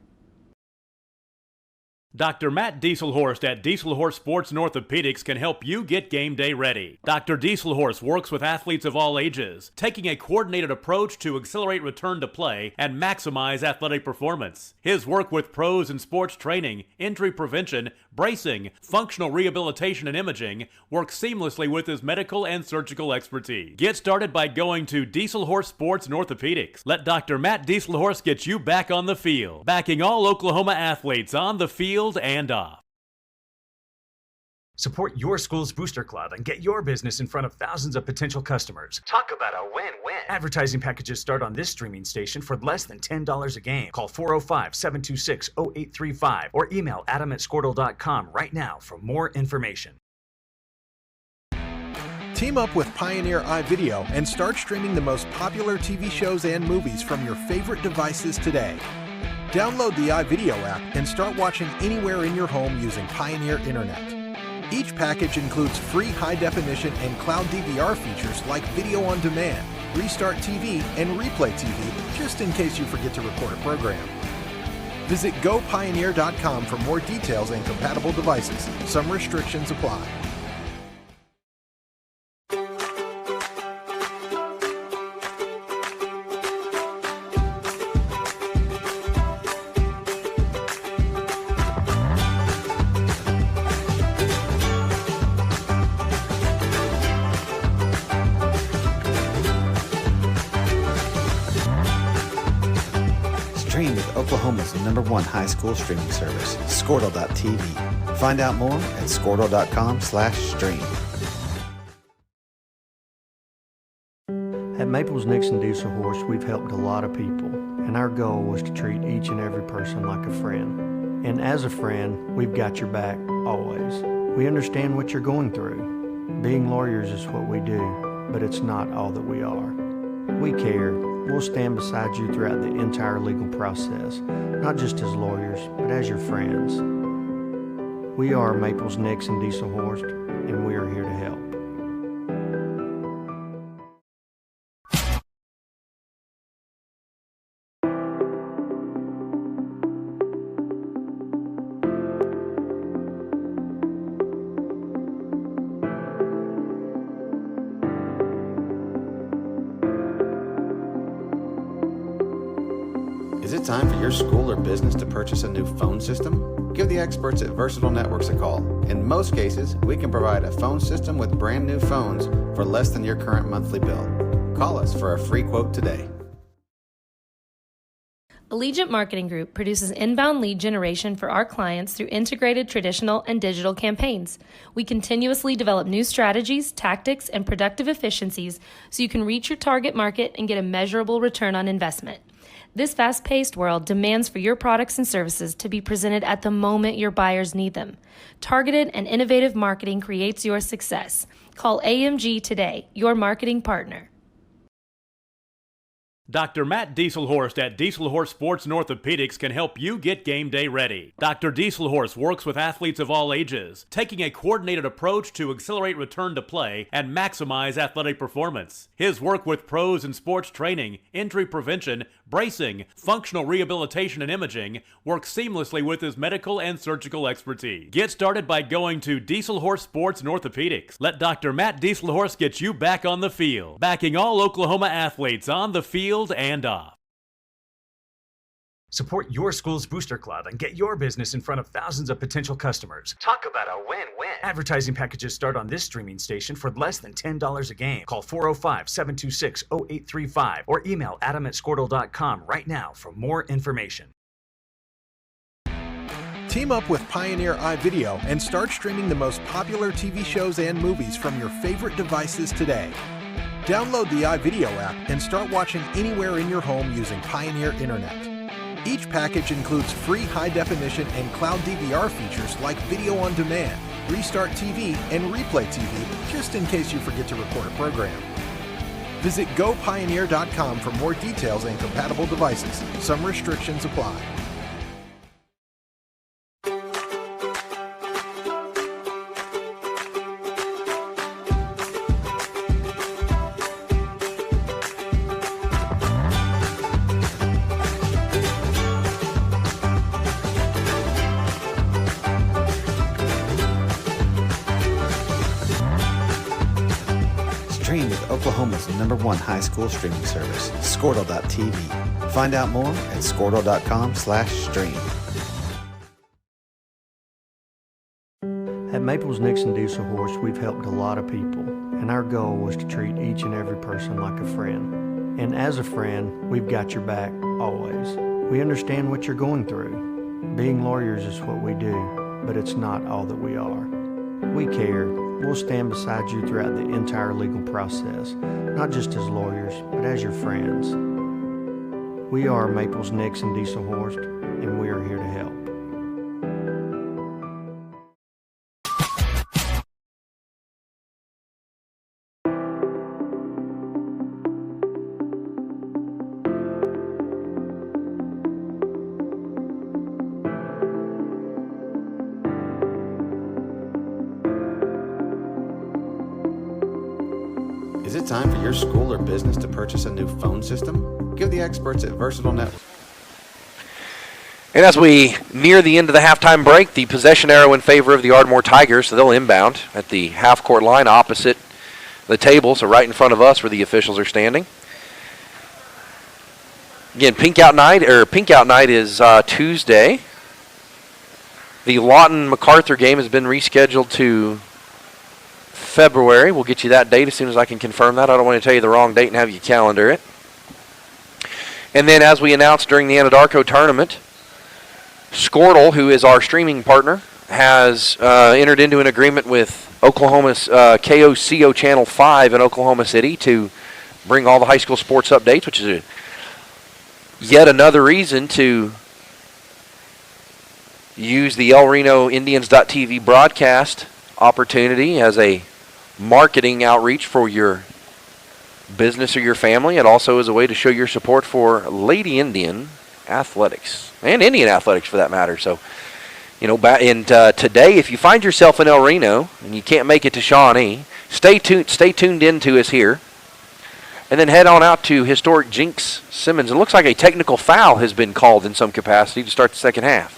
Dr. Matt Dieselhorst at Dieselhorst Sports and Orthopedics can help you get game day ready. Dr. Dieselhorst works with athletes of all ages, taking a coordinated approach to accelerate return to play and maximize athletic performance. His work with pros in sports training, injury prevention, bracing, functional rehabilitation, and imaging works seamlessly with his medical and surgical expertise. Get started by going to Dieselhorst Sports and Orthopedics. Let Dr. Matt Dieselhorst get you back on the field, backing all Oklahoma athletes on the field and off. Support your school's booster club and get your business in front of thousands of potential customers. Talk about a win-win. Advertising packages start on this streaming station for less than $10 a game. Call 405-726-0835 or email adam@squirtle.com right now for more information. Team up with Pioneer iVideo and start streaming the most popular TV shows and movies from your favorite devices today. Download the iVideo app and start watching anywhere in your home using Pioneer Internet. Each package includes free high-definition and cloud DVR features like video on demand, Restart TV, and Replay TV, just in case you forget to record a program. Visit gopioneer.com for more details and compatible devices. Some restrictions apply. Stream with Oklahoma's #1 high school streaming service, Squirtle.tv. Find out more at Squirtle.com/stream. At Maples Nixon Dieselhorst, we've helped a lot of people, and our goal was to treat each and every person like a friend. And as a friend, we've got your back always. We understand what you're going through. Being lawyers is what we do, but it's not all that we are. We care. We'll stand beside you throughout the entire legal process, not just as lawyers, but as your friends. We are Maples Nixon Dieselhorst, and we are here to help. Is it time for your school or business to purchase a new phone system? Give the experts at Versatile Networks a call. In most cases, we can provide a phone system with brand new phones for less than your current monthly bill. Call us for a free quote today. Allegiant Marketing Group produces inbound lead generation for our clients through integrated traditional and digital campaigns. We continuously develop new strategies, tactics, and productive efficiencies so you can reach your target market and get a measurable return on investment. This fast-paced world demands for your products and services to be presented at the moment your buyers need them. Targeted and innovative marketing creates your success. Call AMG today, your marketing partner. Dr. Matt Dieselhorst at Dieselhorst Sports and Orthopedics can help you get game day ready. Dr. Dieselhorst works with athletes of all ages, taking a coordinated approach to accelerate return to play and maximize athletic performance. His work with pros in sports training, injury prevention, bracing, functional rehabilitation, and imaging works seamlessly with his medical and surgical expertise. Get started by going to Dieselhorst Sports and Orthopedics. Let Dr. Matt Dieselhorst get you back on the field, backing all Oklahoma athletes on the field and off. Support your school's booster club and get your business in front of thousands of potential customers. Talk about a win-win. Advertising packages start on this streaming station for less than $10 a game. Call 405-726-0835 or email adam@squirtle.com right now for more information. Team up with Pioneer iVideo and start streaming the most popular TV shows and movies from your favorite devices today. Download the iVideo app and start watching anywhere in your home using Pioneer Internet. Each package includes free high-definition and cloud DVR features like video on demand, Restart TV, and Replay TV, just in case you forget to record a program. Visit gopioneer.com for more details and compatible devices. Some restrictions apply. Stream with Oklahoma's #1 high school streaming service, Squirtle.tv. Find out more at squirtle.com/stream. At Maples Nixon Diesel Horse, we've helped a lot of people, and our goal was to treat each and every person like a friend. And as a friend, we've got your back always. We understand what you're going through. Being lawyers is what we do, but it's not all that we are. We care. We'll stand beside you throughout the entire legal process, not just as lawyers, but as your friends. We are Maples Nixon Diesel Horse, and we are here to help. Is it time for your school or business to purchase a new phone system? Give the experts at Versatile Network. And as we near the end of the halftime break, the possession arrow in favor of the Ardmore Tigers, so they'll inbound at the half-court line opposite the table, so right in front of us where the officials are standing. Again, Pink Out Night is Tuesday. The Lawton-MacArthur game has been rescheduled to February. We'll get you that date as soon as I can confirm that. I don't want to tell you the wrong date and have you calendar it. And then as we announced during the Anadarko tournament, Squirtle, who is our streaming partner, has entered into an agreement with Oklahoma's KOCO Channel 5 in Oklahoma City to bring all the high school sports updates, which is yet another reason to use the El Reno Indians.TV broadcast opportunity as a marketing outreach for your business or your family. It also is a way to show your support for Lady Indian athletics and Indian athletics for that matter. So, you know, today, if you find yourself in El Reno and you can't make it to Shawnee, stay tuned in to us here, and then head on out to historic Jinx Simmons. It looks like a technical foul has been called in some capacity to start the second half,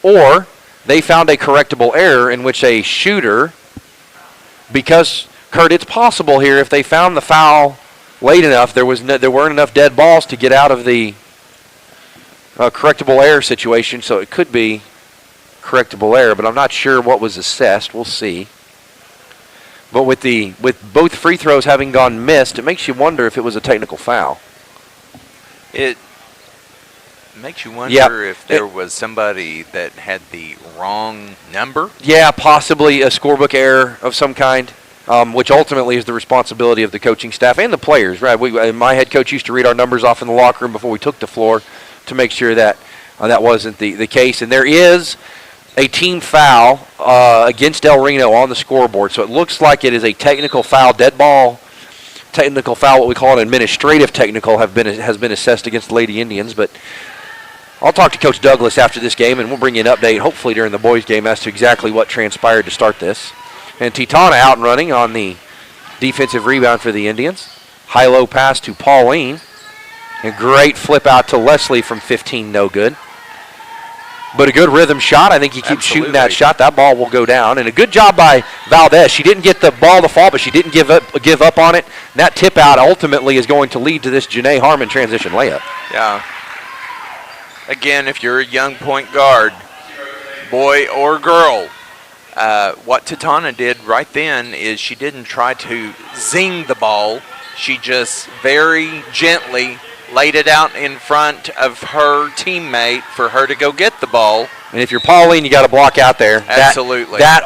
or they found a correctable error in which a shooter, because, Kurt, it's possible here if they found the foul late enough, there weren't enough dead balls to get out of the correctable error situation, so it could be correctable error, but I'm not sure what was assessed. We'll see. But with both free throws having gone missed, it makes you wonder if it was a technical foul. It makes you wonder if there was somebody that had the wrong number. Yeah, possibly a scorebook error of some kind, which ultimately is the responsibility of the coaching staff and the players, right? My head coach used to read our numbers off in the locker room before we took the floor to make sure that that wasn't the case. And there is a team foul against El Reno on the scoreboard, so it looks like it is a technical foul, dead ball technical foul, what we call an administrative technical, has been assessed against the Lady Indians, but I'll talk to Coach Douglas after this game, and we'll bring you an update, hopefully during the boys' game, as to exactly what transpired to start this. And Titana out and running on the defensive rebound for the Indians. High-low pass to Pauline. A great flip out to Leslie from 15, no good. But a good rhythm shot. I think he keeps shooting that shot. That ball will go down. And a good job by Valdez. She didn't get the ball to fall, but she didn't give up on it. And that tip out ultimately is going to lead to this Janae Harmon transition layup. Yeah. Again, if you're a young point guard, boy or girl, what Titana did right then is she didn't try to zing the ball. She just very gently laid it out in front of her teammate for her to go get the ball. And if you're Pauline, you got to block out there. Absolutely. That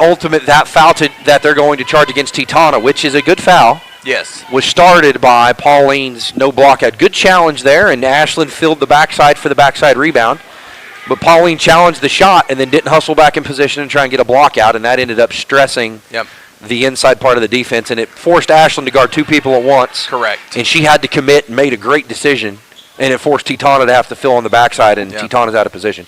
foul that they're going to charge against Titana, which is a good foul, yes, was started by Pauline's no block out. Good challenge there, and Ashlyn filled the backside for the backside rebound. But Pauline challenged the shot and then didn't hustle back in position and try and get a block out, and that ended up stressing the inside part of the defense, and it forced Ashlyn to guard two people at once. Correct. And she had to commit and made a great decision, and it forced Titana to have to fill on the backside, and Titana's out of position.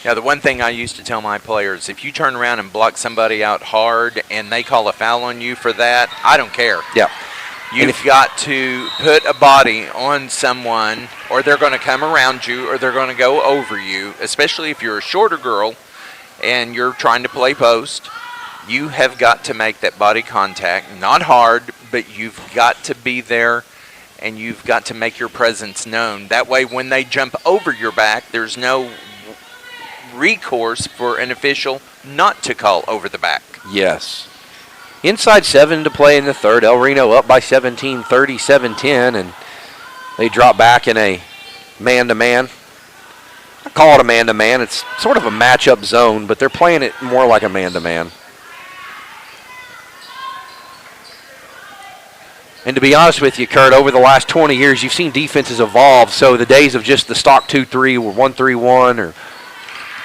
Yeah, the one thing I used to tell my players, if you turn around and block somebody out hard and they call a foul on you for that, I don't care. Yeah. You've got to put a body on someone, or they're going to come around you, or they're going to go over you, especially if you're a shorter girl and you're trying to play post. You have got to make that body contact, not hard, but you've got to be there, and you've got to make your presence known. That way, when they jump over your back, there's no recourse for an official not to call over the back. Yes. Inside 7 to play in the third. El Reno up by 17, 37-10, and they drop back in a man-to-man. I call it a man-to-man. It's sort of a matchup zone, but they're playing it more like a man-to-man. And to be honest with you, Kurt, over the last 20 years, you've seen defenses evolve. So the days of just the stock 2-3 or 1-3-1 or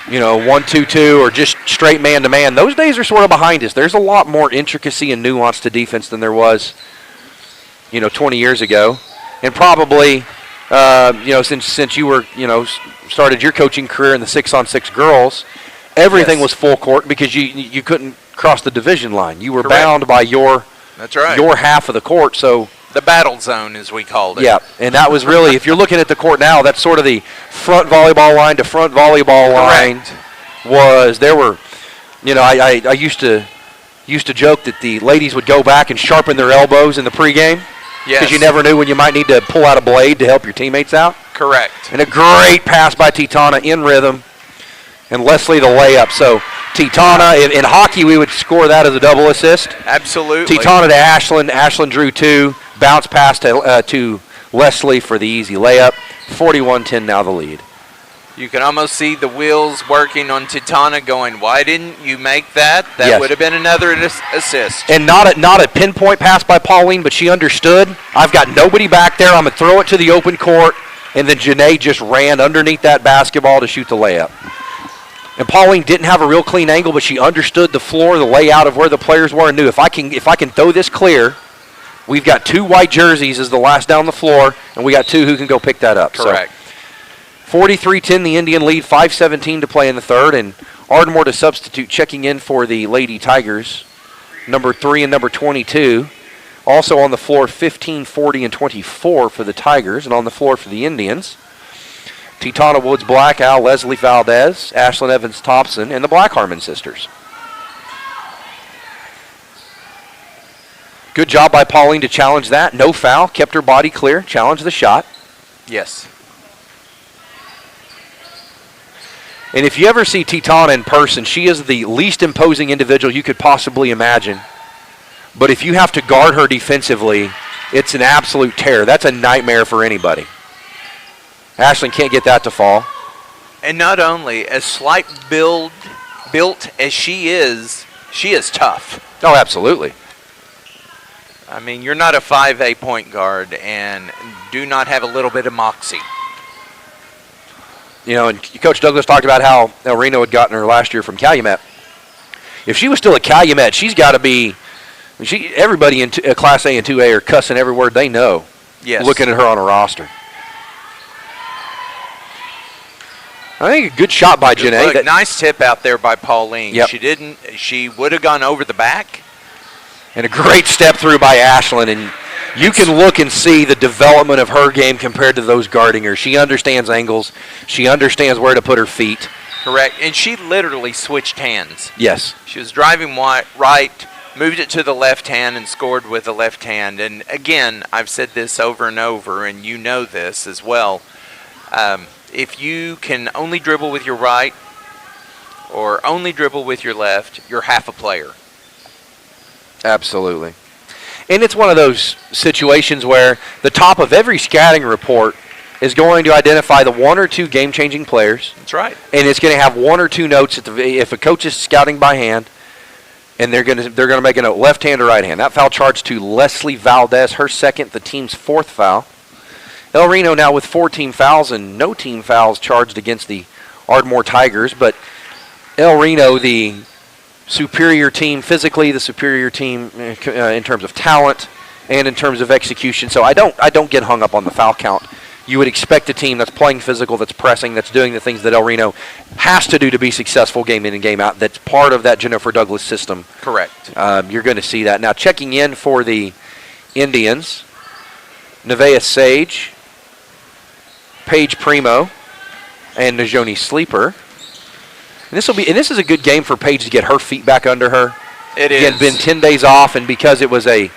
1-2-2 or just straight man-to-man, those days are sort of behind us. There's a lot more intricacy and nuance to defense than there was, 20 years ago. And probably, since you were, started your coaching career in the 6-on-6 girls, everything was full court because you couldn't cross the division line. You were bound by your half of the court. So the battle zone, as we called it. Yeah, and that was really, if you're looking at the court now, that's sort of the front volleyball line to front volleyball line. I used to joke that the ladies would go back and sharpen their elbows in the pregame. Yes. Because you never knew when you might need to pull out a blade to help your teammates out. Correct. And a great pass by Titana in rhythm, and Leslie the layup. So Titana, in hockey, we would score that as a double assist. Absolutely. Titana to Ashlyn. Ashlyn drew 2. Bounce pass to Leslie for the easy layup. 41-10 now the lead. You can almost see the wheels working on Titana going, why didn't you make that? That would have been another assist. And not a pinpoint pass by Pauline, but she understood. I've got nobody back there. I'm going to throw it to the open court. And then Janae just ran underneath that basketball to shoot the layup. And Pauline didn't have a real clean angle, but she understood the floor, the layout of where the players were, and knew if I can throw this clear, we've got 2 white jerseys as the last down the floor, and we got 2 who can go pick that up. Correct. So 43-10, the Indian lead, 5:17 to play in the third, and Ardmore to substitute, checking in for the Lady Tigers, number 3 and number 22. Also on the floor, 15, 40, and 24 for the Tigers, and on the floor for the Indians, Titana Woods Blackow, Leslie Valdez, Ashlyn Evans Thompson, and the Black Harmon sisters. Good job by Pauline to challenge that. No foul, kept her body clear, challenged the shot. Yes. And if you ever see Titana in person, she is the least imposing individual you could possibly imagine. But if you have to guard her defensively, it's an absolute terror. That's a nightmare for anybody. Ashlyn can't get that to fall. And not only, as slight built as she is tough. Oh, absolutely. I mean, you're not a 5A point guard and do not have a little bit of moxie. And Coach Douglas talked about how El Reno had gotten her last year from Calumet. If she was still at Calumet, she's got to be everybody in Class A and 2A are cussing every word they know. Yes. Looking at her on a roster. I think a good shot by Janae. Nice tip out there by Pauline. Yep. She would have gone over the back. And a great step through by Ashlyn. And you can look and see the development of her game compared to those guarding her. She understands angles. She understands where to put her feet. Correct. And she literally switched hands. Yes. She was driving right, moved it to the left hand, and scored with the left hand. And again, I've said this over and over, and you know this as well. If you can only dribble with your right or only dribble with your left, you're half a player. Absolutely. And it's one of those situations where the top of every scouting report is going to identify the 1 or 2 game-changing players. That's right. And it's going to have 1 or 2 notes if a coach is scouting by hand, and they're going to make a note, left hand or right hand. That foul charged to Leslie Valdez, her second, the team's 4th foul. El Reno now with 4 team fouls and no team fouls charged against the Ardmore Tigers, but El Reno, the superior team physically, the superior team in terms of talent and in terms of execution. So I don't get hung up on the foul count. You would expect a team that's playing physical, that's pressing, that's doing the things that El Reno has to do to be successful game in and game out. That's part of that Jennifer Douglas system. Correct. You're going to see that. Now checking in for the Indians, Nevaeh Sage, Paige Primo, and Najoni Sleeper. And this is a good game for Paige to get her feet back under her. It is. It had been 10 days off, and because it was an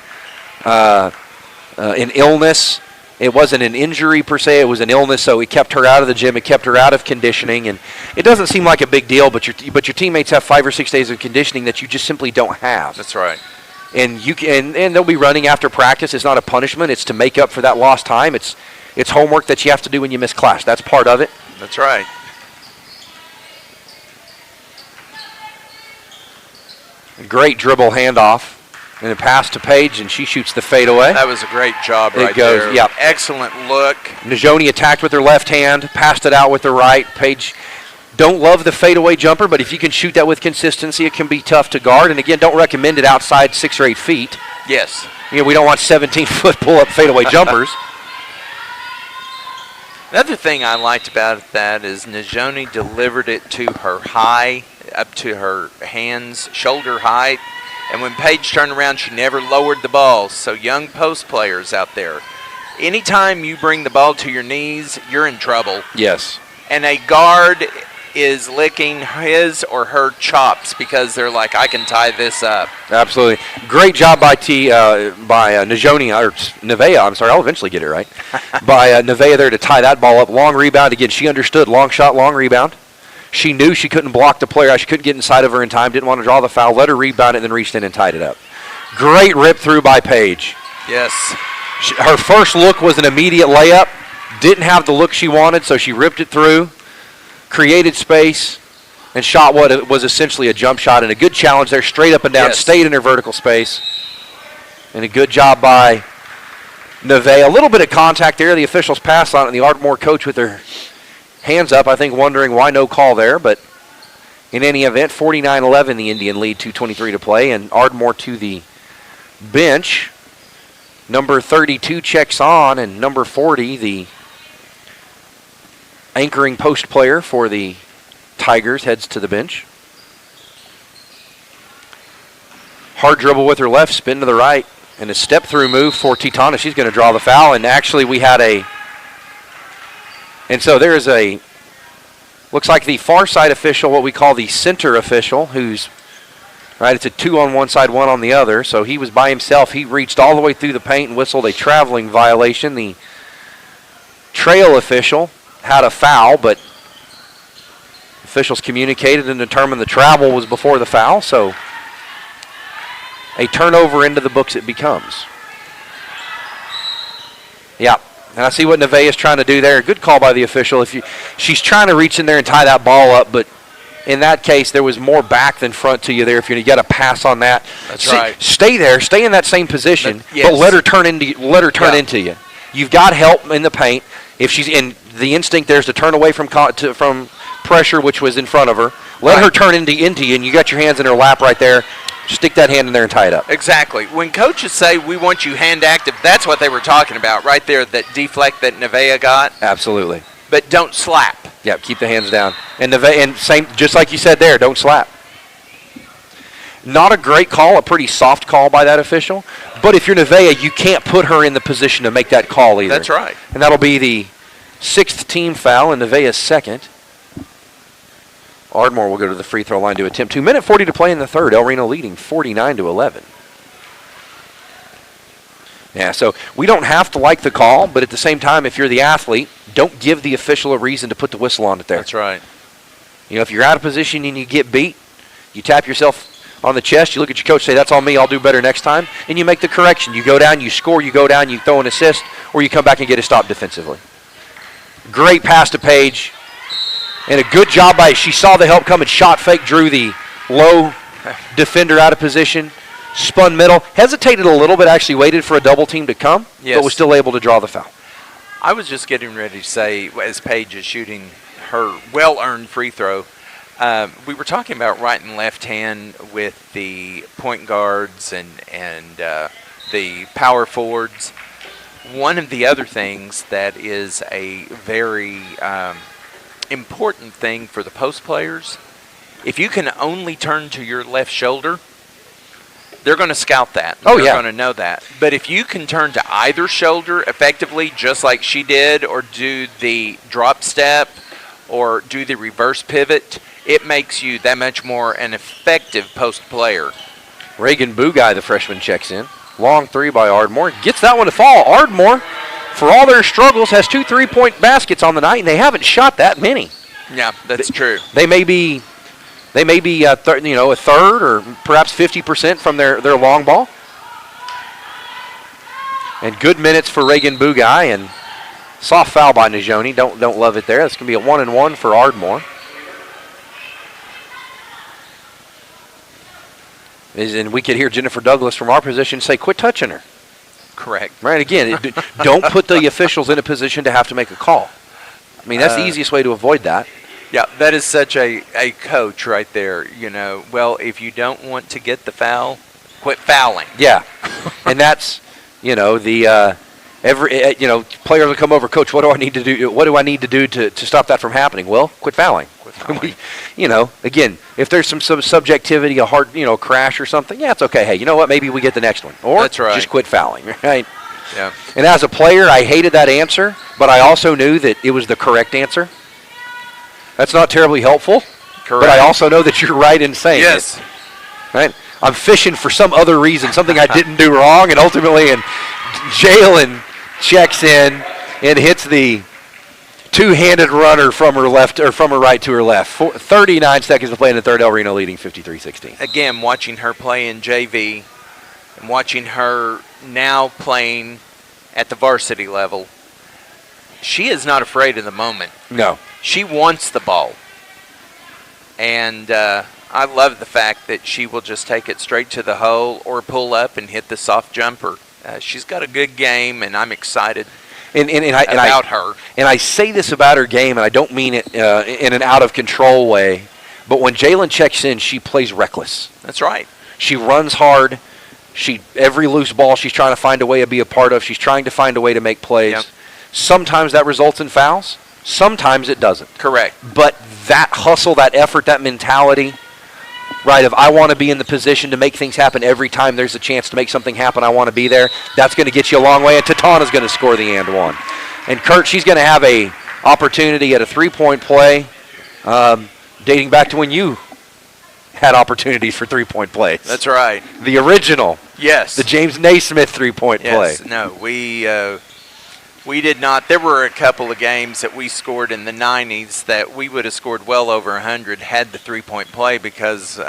illness, it wasn't an injury per se, it was an illness, so it kept her out of the gym, it kept her out of conditioning, and it doesn't seem like a big deal, but your teammates have 5 or 6 days of conditioning that you just simply don't have. That's right. And they'll be running after practice. It's not a punishment, it's to make up for that lost time. It's homework that you have to do when you miss class. That's part of it. That's right. Great dribble handoff. And a pass to Paige, and she shoots the fadeaway. That was a great job there. Yep. Excellent look. Najoni attacked with her left hand, passed it out with her right. Paige, don't love the fadeaway jumper, but if you can shoot that with consistency, it can be tough to guard. And again, don't recommend it outside 6 or 8 feet. Yes. We don't want 17-foot pull-up fadeaway jumpers. Another thing I liked about that is Najoni delivered it to her high, up to her hands, shoulder height. And when Paige turned around, she never lowered the ball. So young post players out there, anytime you bring the ball to your knees, you're in trouble. Yes. And a guard is licking his or her chops because they're like, I can tie this up. Absolutely. Great job by Najoni, or Nevaeh, I'm sorry, I'll eventually get it right. by Nevaeh there to tie that ball up. Long rebound. Again, she understood. Long shot, long rebound. She knew she couldn't block the player. She couldn't get inside of her in time. Didn't want to draw the foul. Let her rebound it, and then reached in and tied it up. Great rip through by Paige. Yes. Her first look was an immediate layup. Didn't have the look she wanted, so she ripped it through, created space, and shot what was essentially a jump shot. And a good challenge there, straight up and down, stayed in her vertical space. And a good job by Nevaeh. A little bit of contact there. The officials passed on it, and the Ardmore coach with their hands up, I think, wondering why no call there. But in any event, 49-11, the Indian lead, 2:23 to play, and Ardmore to the bench. Number 32 checks on, and number 40, the anchoring post player for the Tigers, heads to the bench. Hard dribble with her left, spin to the right, and a step-through move for Titana. She's going to draw the foul, and actually we had and so there is looks like the far side official, what we call the center official, who's, right, it's a 2 on one side, 1 on the other. So he was by himself. He reached all the way through the paint and whistled a traveling violation. The trail official had a foul, but officials communicated and determined the travel was before the foul. So a turnover into the books it becomes. Yeah. And I see what Nevaeh is trying to do there. Good call by the official. She's trying to reach in there and tie that ball up, but in that case, there was more back than front to you there. If you got to pass on that, that's right. Stay there, stay in that same position, yes. But let her turn into you. You've got help in the paint. If she's in the instinct, there's to turn away from pressure, which was in front of her. Let her turn into you, and you got your hands in her lap right there. Stick that hand in there and tie it up. Exactly. When coaches say we want you hand active, that's what they were talking about right there, that deflect that Nevaeh got. Absolutely. But don't slap. Yeah, keep the hands down. And Nevaeh, and same, just like you said there, don't slap. Not a great call, a pretty soft call by that official. But if you're Nevaeh, you can't put her in the position to make that call either. That's right. And that'll be the 6th team foul and Nevaeh's 2nd. Ardmore will go to the free throw line to attempt 2 minute 40 to play in the third. El Reno leading 49-11. Yeah, so we don't have to like the call, but at the same time, if you're the athlete, don't give the official a reason to put the whistle on it there. That's right. If you're out of position and you get beat, you tap yourself on the chest, you look at your coach, say, that's on me, I'll do better next time, and you make the correction. You go down, you score, you go down, you throw an assist, or you come back and get a stop defensively. Great pass to Paige. And a good job by, she saw the help coming, shot fake, drew the low defender out of position, spun middle, hesitated a little bit, actually waited for a double team to come, Yes. but was still able to draw the foul. I was just getting ready to say, as Paige is shooting her well-earned free throw, we were talking about right and left hand with the point guards and the power forwards. One of the other things that is a very important thing for the post players, if you can only turn to your left shoulder, they're going to scout that. Oh, they're yeah. going to know that. But if you can turn to either shoulder effectively, just like she did, or do the drop step or do the reverse pivot, it makes you that much more an effective post player. Reagan Bugай, the freshman, checks in. Long three by Ardmore. Gets that one to fall. Ardmore, for all their struggles, has 2 3-point baskets on the night, and they haven't shot that many. Yeah, that's true. They may be a third or perhaps 50% from their long ball. And good minutes for Reagan Bugay, and soft foul by Najoni. Don't love it there. That's going to be a 1-and-1 for Ardmore. And we could hear Jennifer Douglas from our position say, quit touching her. Correct. Right, again, don't put the officials in a position to have to make a call. I mean, that's the easiest way to avoid that. Yeah, that is such a coach right there. Well, if you don't want to get the foul, quit fouling. Yeah, and that's, players will come over, Coach, what do I need to do? What do I need to do to stop that from happening? Well, quit fouling. Again, if there's some subjectivity, a hard, crash or something, yeah, it's okay. Hey, you know what? Maybe we get the next one. Or That's right. Just quit fouling, right? Yeah. And as a player, I hated that answer, but I also knew that it was the correct answer. That's not terribly helpful. Correct. But I also know that you're right in saying Yes. it. Right? I'm fishing for some other reason, something I didn't do wrong, and ultimately, Jalen checks in and hits the two-handed runner from her left or from her right to her left. 39 seconds to play in the third. El Reno leading 53-16. Again, watching her play in JV and watching her now playing at the varsity level, she is not afraid of the moment. No. She wants the ball. And I love the fact that she will just take it straight to the hole or pull up and hit the soft jumper. She's got a good game, and I'm excited about her. And I say this about her game, and I don't mean it in an out-of-control way, but when Jalen checks in, she plays reckless. That's right. She runs hard. Every loose ball she's trying to find a way to be a part of. She's trying to find a way to make plays. Yep. Sometimes that results in fouls. Sometimes it doesn't. Correct. But that hustle, that effort, that mentality, right, of I want to be in the position to make things happen every time there's a chance to make something happen, I want to be there, that's going to get you a long way. And Tatana's going to score the and one. And Kurt, she's going to have a opportunity at a three-point play dating back to when you had opportunities for three-point plays. That's right. The original. Yes. The James Naismith three-point play. No, we did not. There were a couple of games that we scored in the 90s that we would have scored well over 100 had the three-point play because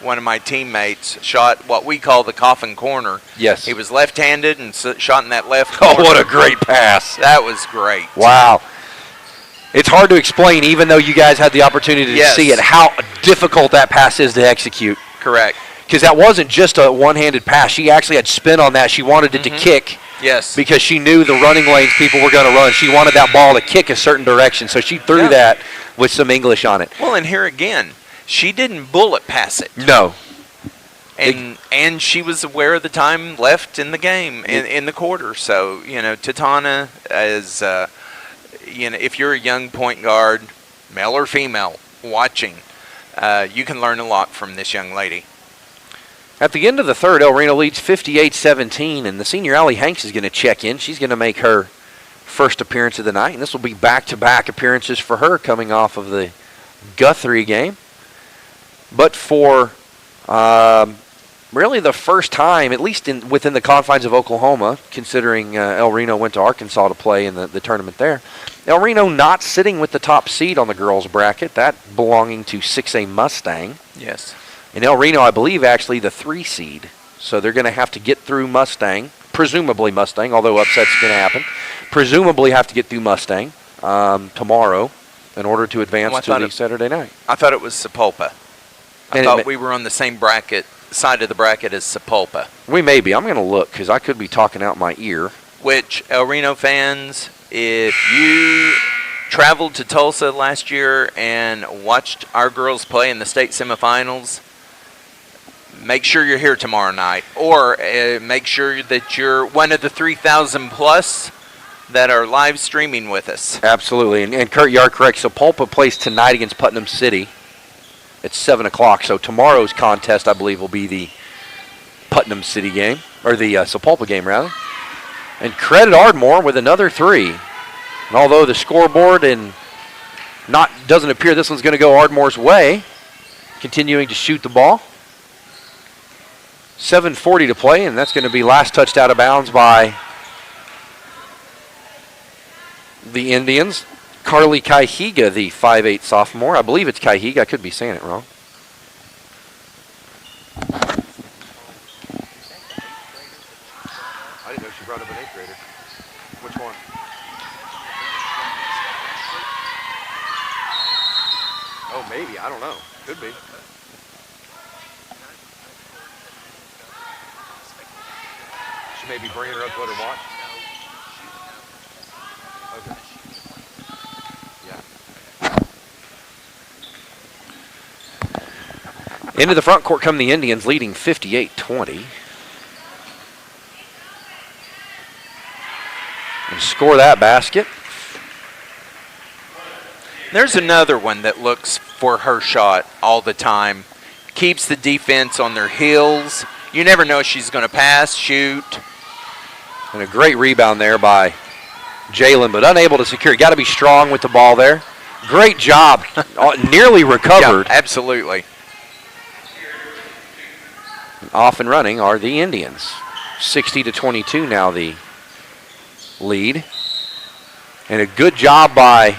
one of my teammates shot what we call the coffin corner. Yes. He was left-handed and shot in that left corner. Oh, what a great pass. That was great. Wow. It's hard to explain, even though you guys had the opportunity to see it, how difficult that pass is to execute. Correct. Because that wasn't just a one-handed pass. She actually had spin on that. She wanted it to kick. Yes. Because she knew the running lanes people were going to run. She wanted that ball to kick a certain direction, so she threw that with some English on it. Well, and here again, she didn't bullet pass it. No. And she was aware of the time left in the game, in the quarter. So, Tatana is, if you're a young point guard, male or female, watching, you can learn a lot from this young lady. At the end of the third, El Reno leads 58-17, and the senior Allie Hanks is going to check in. She's going to make her first appearance of the night, and this will be back-to-back appearances for her coming off of the Guthrie game. But for really the first time, at least within the confines of Oklahoma, considering El Reno went to Arkansas to play in the tournament there, El Reno not sitting with the top seed on the girls' bracket, that belonging to 6A Mustang. Yes. And El Reno, I believe, actually the 3 seed. So they're going to have to get through Mustang, presumably Mustang, although upset's going to happen. Presumably have to get through Mustang. tomorrow in order to advance to the Saturday night. I thought it was Sepulpa. I And thought we were on the same side of the bracket as Sepulpa. We may be. I'm going to look because I could be talking out my ear. Which, El Reno fans, if you traveled to Tulsa last year and watched our girls play in the state semifinals, make sure you're here tomorrow night. Or make sure that you're one of the 3,000 plus that are live streaming with us. Absolutely. And Kurt, you are correct. Sepulpa plays tonight against Putnam City at 7 o'clock. So tomorrow's contest, I believe, will be the Putnam City game, or the Sepulpa game, rather. And credit Ardmore with another 3. And although the scoreboard doesn't appear this one's going to go Ardmore's way, continuing to shoot the ball. 7:40 to play, and that's going to be last touched out of bounds by the Indians. Carly Kaihiga, the 5'8" sophomore. I believe it's Kaihiga. I could be saying it wrong. I didn't know she brought up an 8th grader. Which one? Oh, maybe. I don't know. Could be. She may be bringing her up to let her watch. Okay. Yeah. Into the front court come the Indians, leading 58-20. And score that basket. There's another one that looks for her shot all the time. Keeps the defense on their heels. You never know if she's going to pass, shoot. And a great rebound there by Jalen, but unable to secure. Got to be strong with the ball there. Great job. Nearly recovered. Yeah, absolutely. Off and running are the Indians. 60-22 now the lead. And a good job by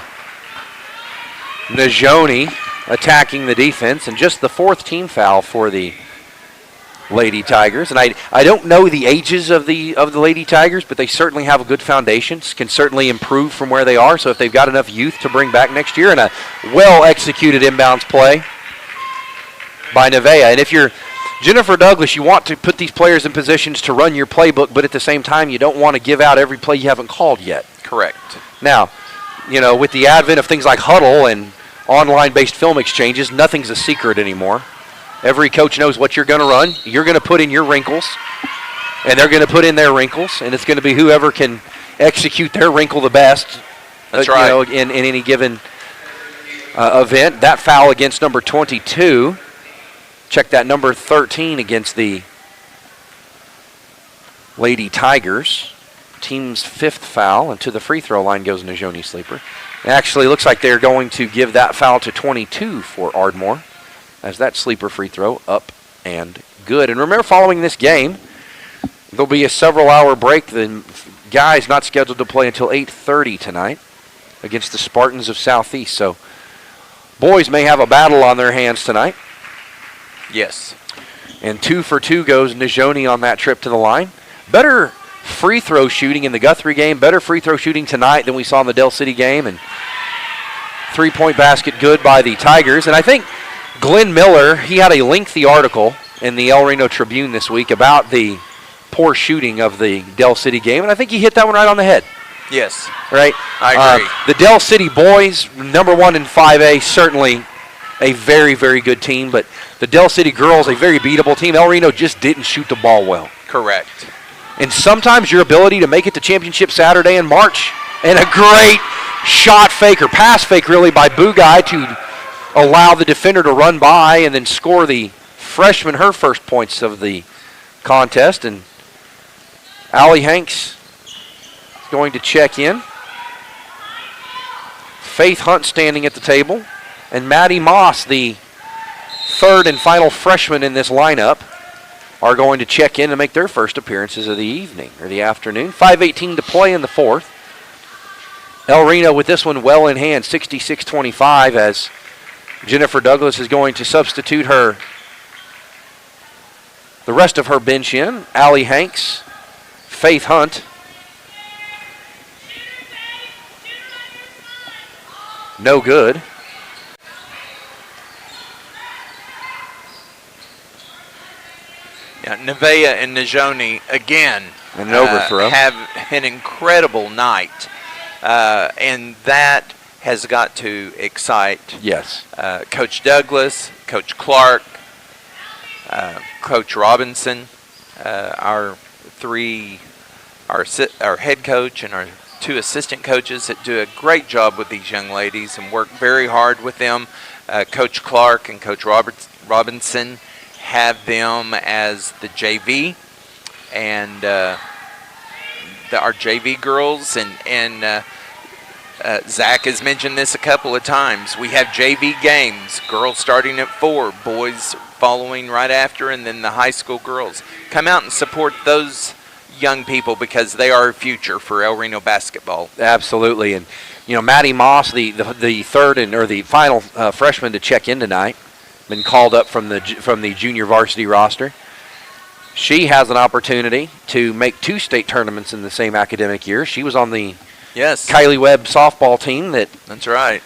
Najoni attacking the defense, and just the 4th team foul for the Lady Tigers. And I don't know the ages of the Lady Tigers, but they certainly have a good foundation, can certainly improve from where they are. So if they've got enough youth to bring back next year, and a well-executed inbounds play by Nevaeh. And if you're Jennifer Douglas, you want to put these players in positions to run your playbook, but at the same time, you don't want to give out every play you haven't called yet. Correct. Now, with the advent of things like Huddle and online-based film exchanges, nothing's a secret anymore. Every coach knows what you're going to run. You're going to put in your wrinkles, and they're going to put in their wrinkles, and it's going to be whoever can execute their wrinkle the best. That's right. In any given event. That foul against number 22. Check that, number 13 against the Lady Tigers. Team's 5th foul, and to the free throw line goes Najoni Sleeper. It actually looks like they're going to give that foul to 22 for Ardmore, as that Sleeper free throw up and good. And remember, following this game, there'll be a several-hour break. The guys not scheduled to play until 8:30 tonight against the Spartans of Southeast. So boys may have a battle on their hands tonight. Yes. And 2 for 2 goes Najoni on that trip to the line. Better free throw shooting in the Guthrie game, better free throw shooting tonight than we saw in the Dell City game, and 3-point basket good by the Tigers. And I think Glenn Miller, he had a lengthy article in the El Reno Tribune this week about the poor shooting of the Dell City game, and I think he hit that one right on the head. Yes. Right? I agree. The Dell City boys, number 1 in 5A, certainly a very, very good team, but the Dell City girls, a very beatable team. El Reno just didn't shoot the ball well. Correct. And sometimes your ability to make it to championship Saturday in March, and a great shot fake, or pass fake really, by Bugai to allow the defender to run by and then score the freshman her first points of the contest. And Allie Hanks is going to check in. Faith Hunt standing at the table. And Maddie Moss, the 3rd and final freshman in this lineup, are going to check in and make their first appearances of the evening or the afternoon. 5:18 to play in the 4th. El Reno with this one well in hand, 66-25, as Jennifer Douglas is going to substitute the rest of her bench in. Allie Hanks, Faith Hunt, No good. Yeah, Nevaeh and Najoni, again, And an overthrow. have an incredible night. And that has got to excite Yes. Coach Douglas, Coach Clark, Coach Robinson, our head coach and our 2 assistant coaches that do a great job with these young ladies and work very hard with them. Coach Clark and Coach Robinson have them as the JV, and our JV girls, and Zach has mentioned this a couple of times. We have JV games, girls starting at 4, boys following right after, and then the high school girls. Come out and support those young people because they are our future for El Reno basketball. Absolutely. And, Maddie Moss, the third or the final freshman to check in tonight, been called up from the junior varsity roster. She has an opportunity to make 2 state tournaments in the same academic year. She was on the Kylie Webb softball team That's right.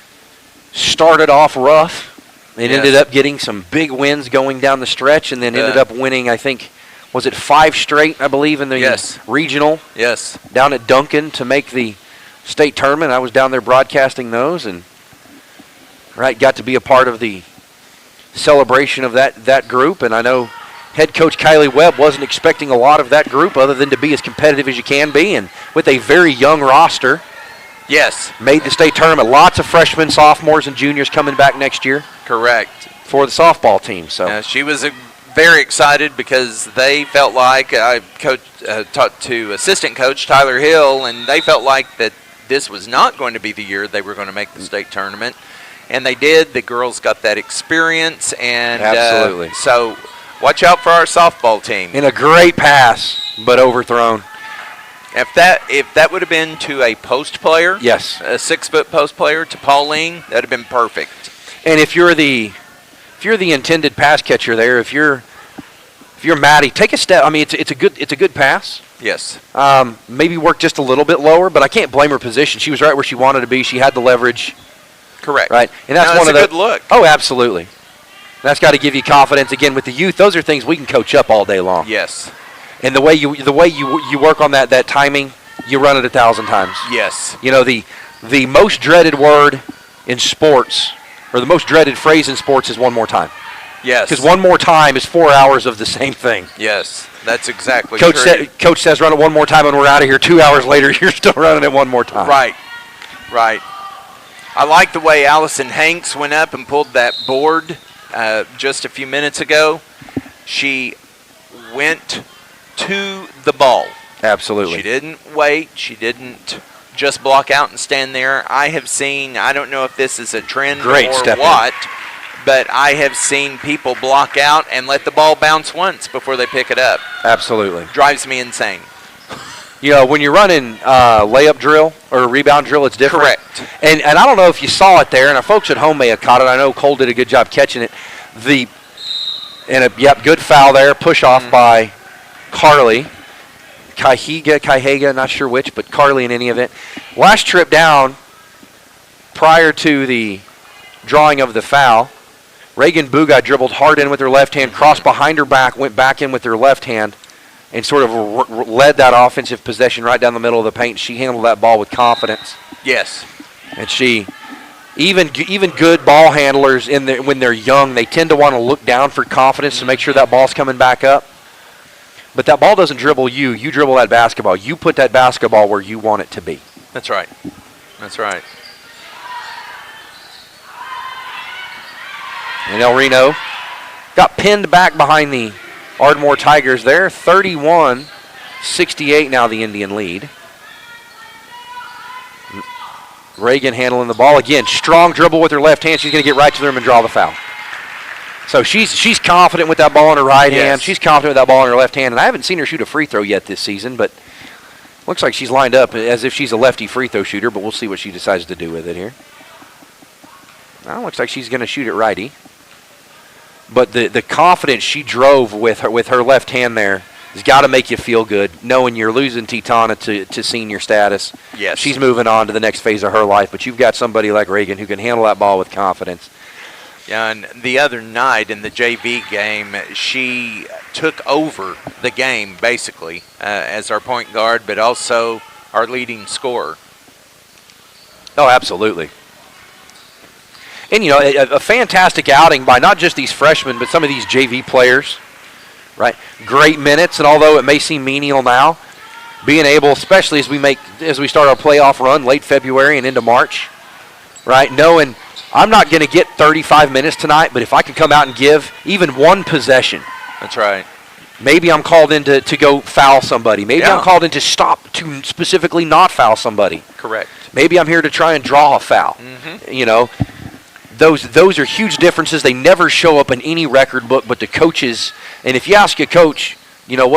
started off rough and ended up getting some big wins going down the stretch, and then ended up winning, I think, was it 5 straight, I believe, in the regional down at Duncan to make the state tournament. I was down there broadcasting those, and got to be a part of the celebration of that group. And I know head coach Kylie Webb wasn't expecting a lot of that group other than to be as competitive as you can be, and with a very young roster. Made the state tournament. Lots of freshmen, sophomores, and juniors coming back next year. Correct. For the softball team. So she was very excited because they felt like I talked to assistant coach Tyler Hill, and they felt like that this was not going to be the year they were going to make the state tournament, and they did. The girls got that experience, and absolutely. So watch out for our softball team. In a great pass, but overthrown. If that would have been to a post player, a 6-foot post player to Pauline, that would have been perfect. And if you're the intended pass catcher there, if you're Maddie, take a step. I mean, it's a good pass. Yes. Maybe work just a little bit lower, but I can't blame her position. She was right where she wanted to be. She had the leverage. Correct. Right, and that's one of a good look. Oh, absolutely. That's got to give you confidence. Again, with the youth, those are things we can coach up all day long. Yes. And the way you work on that timing, you run it 1,000 times. Yes. The most dreaded word in sports, or the most dreaded phrase in sports, is one more time. Yes. Because one more time is 4 hours of the same thing. Yes, that's exactly true. Coach says run it one more time and we're out of here. 2 hours later, you're still running it one more time. Right. I like the way Allison Hanks went up and pulled that board just a few minutes ago. She went to the ball. Absolutely. She didn't wait. She didn't just block out and stand there. I have seen, I don't know if this is a trend or what, but I have seen people block out and let the ball bounce once before they pick it up. Absolutely. Drives me insane. When you're running layup drill or rebound drill, it's different. Correct. And I don't know if you saw it there, and our folks at home may have caught it. I know Cole did a good job catching it. Good foul there. Push off by Carly. Kaihega, not sure which, but Carly in any event. Last trip down, prior to the drawing of the foul, Reagan Bugai dribbled hard in with her left hand, crossed behind her back, went back in with her left hand, and sort of led that offensive possession right down the middle of the paint. She handled that ball with confidence. Yes. And she, even good ball handlers when they're young, they tend to want to look down for confidence to make sure that ball's coming back up. But that ball doesn't dribble you. You dribble that basketball. You put that basketball where you want it to be. That's right. That's right. And El Reno got pinned back behind the Ardmore Tigers there. 31-68 now the Indian lead. Reagan handling the ball. Again, strong dribble with her left hand. She's going to get right to them and draw the foul. So she's confident with that ball in her right hand. She's confident with that ball in her left hand. And I haven't seen her shoot a free throw yet this season, but looks like she's lined up as if she's a lefty free throw shooter, but we'll see what she decides to do with it here. Now looks like she's going to shoot it righty. But the confidence she drove with her left hand there has got to make you feel good, knowing you're losing Titana to senior status. Yes. She's moving on to the next phase of her life, but you've got somebody like Reagan who can handle that ball with confidence. Yeah, and the other night in the JV game, she took over the game, basically, as our point guard, but also our leading scorer. Oh, absolutely. And, you know, a fantastic outing by not just these freshmen, but some of these JV players, right? Great minutes, and although it may seem menial now, being able, especially as we start our playoff run late February and into March, right, knowing I'm not going to get 35 minutes tonight, but if I can come out and give even one possession. That's right. Maybe I'm called in to go foul somebody. Maybe I'm called in to stop, to specifically not foul somebody. Correct. Maybe I'm here to try and draw a foul. Mm-hmm. You know, those are huge differences. They never show up in any record book, but the coaches, and if you ask a coach, you know,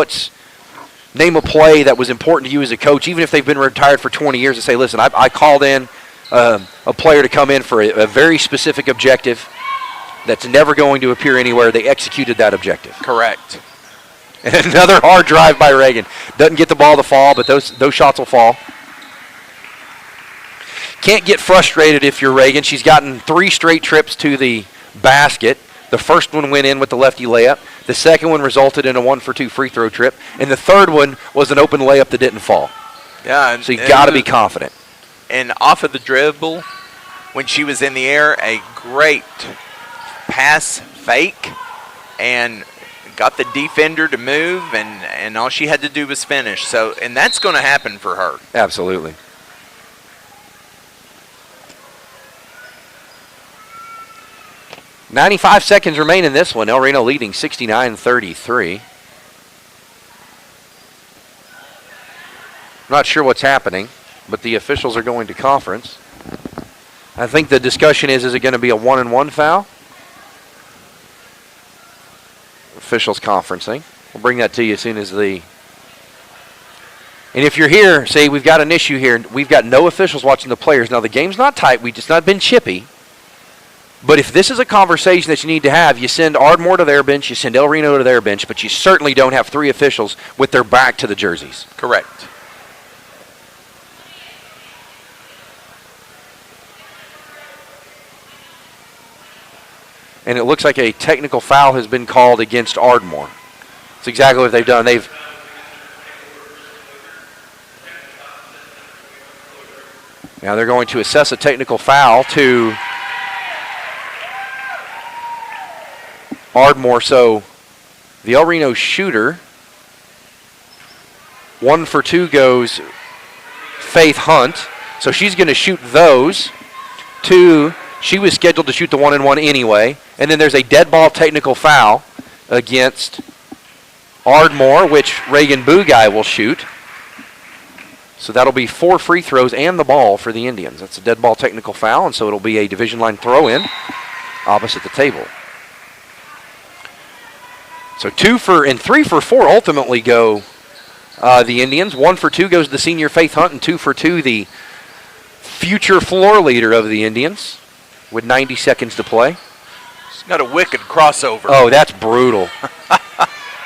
name a play that was important to you as a coach, even if they've been retired for 20 years, and say, listen, I called in a player to come in for a very specific objective that's never going to appear anywhere. They executed that objective. Correct. And another hard drive by Reagan. Doesn't get the ball to fall, but those shots will fall. Can't get frustrated if you're Reagan. She's gotten 3 straight trips to the basket. The first one went in with the lefty layup. The second one resulted in a 1-for-2 free throw trip. And the third one was an open layup that didn't fall. Yeah. So you got to be confident. And off of the dribble, when she was in the air, a great pass fake and got the defender to move, and all she had to do was finish. So, and that's going to happen for her. Absolutely. .95 seconds remain in this one. El Reno leading 69-33. Not sure what's happening, but the officials are going to conference. I think the discussion is it going to be a 1-and-1 foul? Officials conferencing. We'll bring that to you as soon as And if you're here, say we've got an issue here. We've got no officials watching the players. Now, the game's not tight. We've just not been chippy. But if this is a conversation that you need to have, you send Ardmore to their bench, you send El Reno to their bench, but you certainly don't have 3 officials with their back to the jerseys. Correct. And it looks like a technical foul has been called against Ardmore. That's exactly what they've done. Now they're going to assess a technical foul to Ardmore. So the El Reno shooter, 1-for-2 goes Faith Hunt. So she's going to shoot those 2. She was scheduled to shoot the 1-and-1 anyway. And then there's a dead ball technical foul against Ardmore, which Reagan Bugай will shoot. So that'll be 4 free throws and the ball for the Indians. That's a dead ball technical foul, and so it'll be a division line throw-in opposite the table. So 3 for 4 ultimately go the Indians. 1-for-2 goes the senior Faith Hunt, and 2-for-2 the future floor leader of the Indians with 90 seconds to play. She's got a wicked crossover. Oh, that's brutal.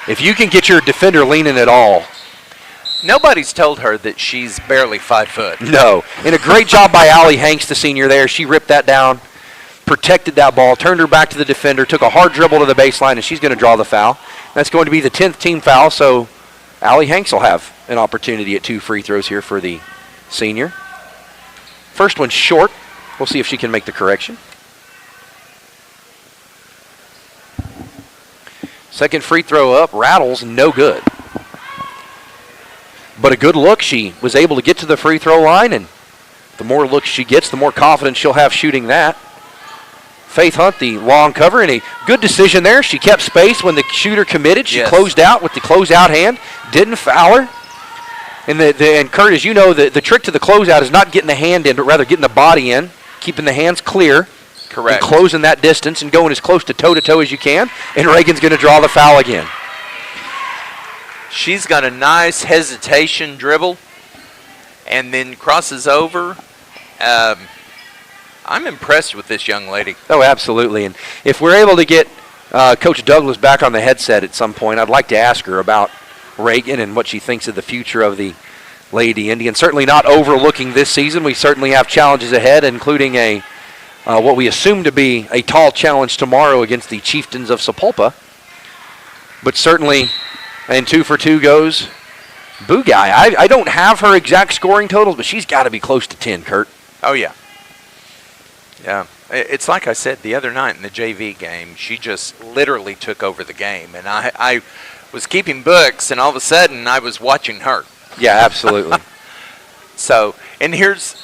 If you can get your defender leaning at all. Nobody's told her that she's barely 5 foot. No. And a great job by Allie Hanks, the senior there. She ripped that down, protected that ball, turned her back to the defender, took a hard dribble to the baseline, and she's going to draw the foul. That's going to be the 10th team foul, so Allie Hanks will have an opportunity at 2 free throws here for the senior. First one's short. We'll see if she can make the correction. Second free throw up, rattles, no good. But a good look. She was able to get to the free throw line, and the more looks she gets, the more confidence she'll have shooting that. Faith Hunt, the long cover, and a good decision there. She kept space when the shooter committed. She closed out with the closeout hand, didn't foul her. And Kurt, as you know, the trick to the closeout is not getting the hand in, but rather getting the body in, keeping the hands clear. Correct. And closing that distance and going as close to toe-to-toe as you can. And Reagan's going to draw the foul again. She's got a nice hesitation dribble and then crosses over. I'm impressed with this young lady. Oh, absolutely. And if we're able to get Coach Douglas back on the headset at some point, I'd like to ask her about Reagan and what she thinks of the future of the Lady Indians. Certainly not overlooking this season. We certainly have challenges ahead, including a what we assume to be a tall challenge tomorrow against the Chieftains of Sapulpa. But certainly, and 2 for 2 goes Boogie. I don't have her exact scoring totals, but she's got to be close to 10, Kurt. Oh, yeah. Yeah. It's like I said the other night in the JV game, she just literally took over the game. And I was keeping books, and all of a sudden I was watching her. Yeah, absolutely. So, and here's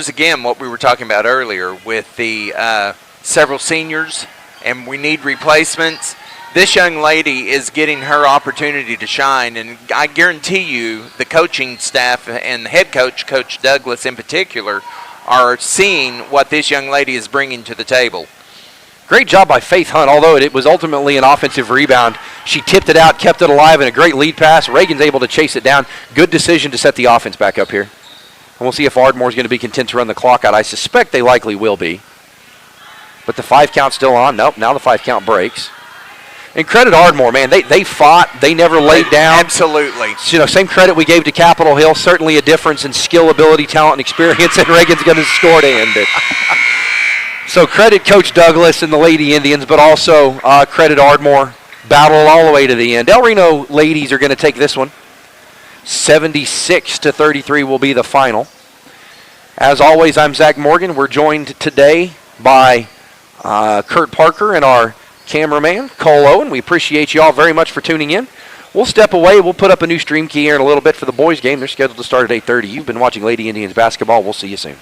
again what we were talking about earlier with the several seniors, and we need replacements. This young lady is getting her opportunity to shine, and I guarantee you the coaching staff and the head coach, Coach Douglas in particular, are seeing what this young lady is bringing to the table. Great job by Faith Hunt, although it was ultimately an offensive rebound. She tipped it out, kept it alive, and a great lead pass. Reagan's able to chase it down. Good decision to set the offense back up here. And we'll see if Ardmore's going to be content to run the clock out. I suspect they likely will be. But the 5 count's still on. Nope, now the 5 count breaks. And credit Ardmore, man. They fought. They never laid down. Absolutely. So, same credit we gave to Capitol Hill. Certainly a difference in skill, ability, talent, and experience, and Reagan's going to score to end it. So credit Coach Douglas and the Lady Indians, but also credit Ardmore. Battle all the way to the end. El Reno ladies are going to take this one. 76-33 will be the final. As always, I'm Zach Morgan. We're joined today by Kurt Parker and our cameraman, Cole Owen. We appreciate you all very much for tuning in. We'll step away. We'll put up a new stream key here in a little bit for the boys game. They're scheduled to start at 8:30. You've been watching Lady Indians basketball. We'll see you soon.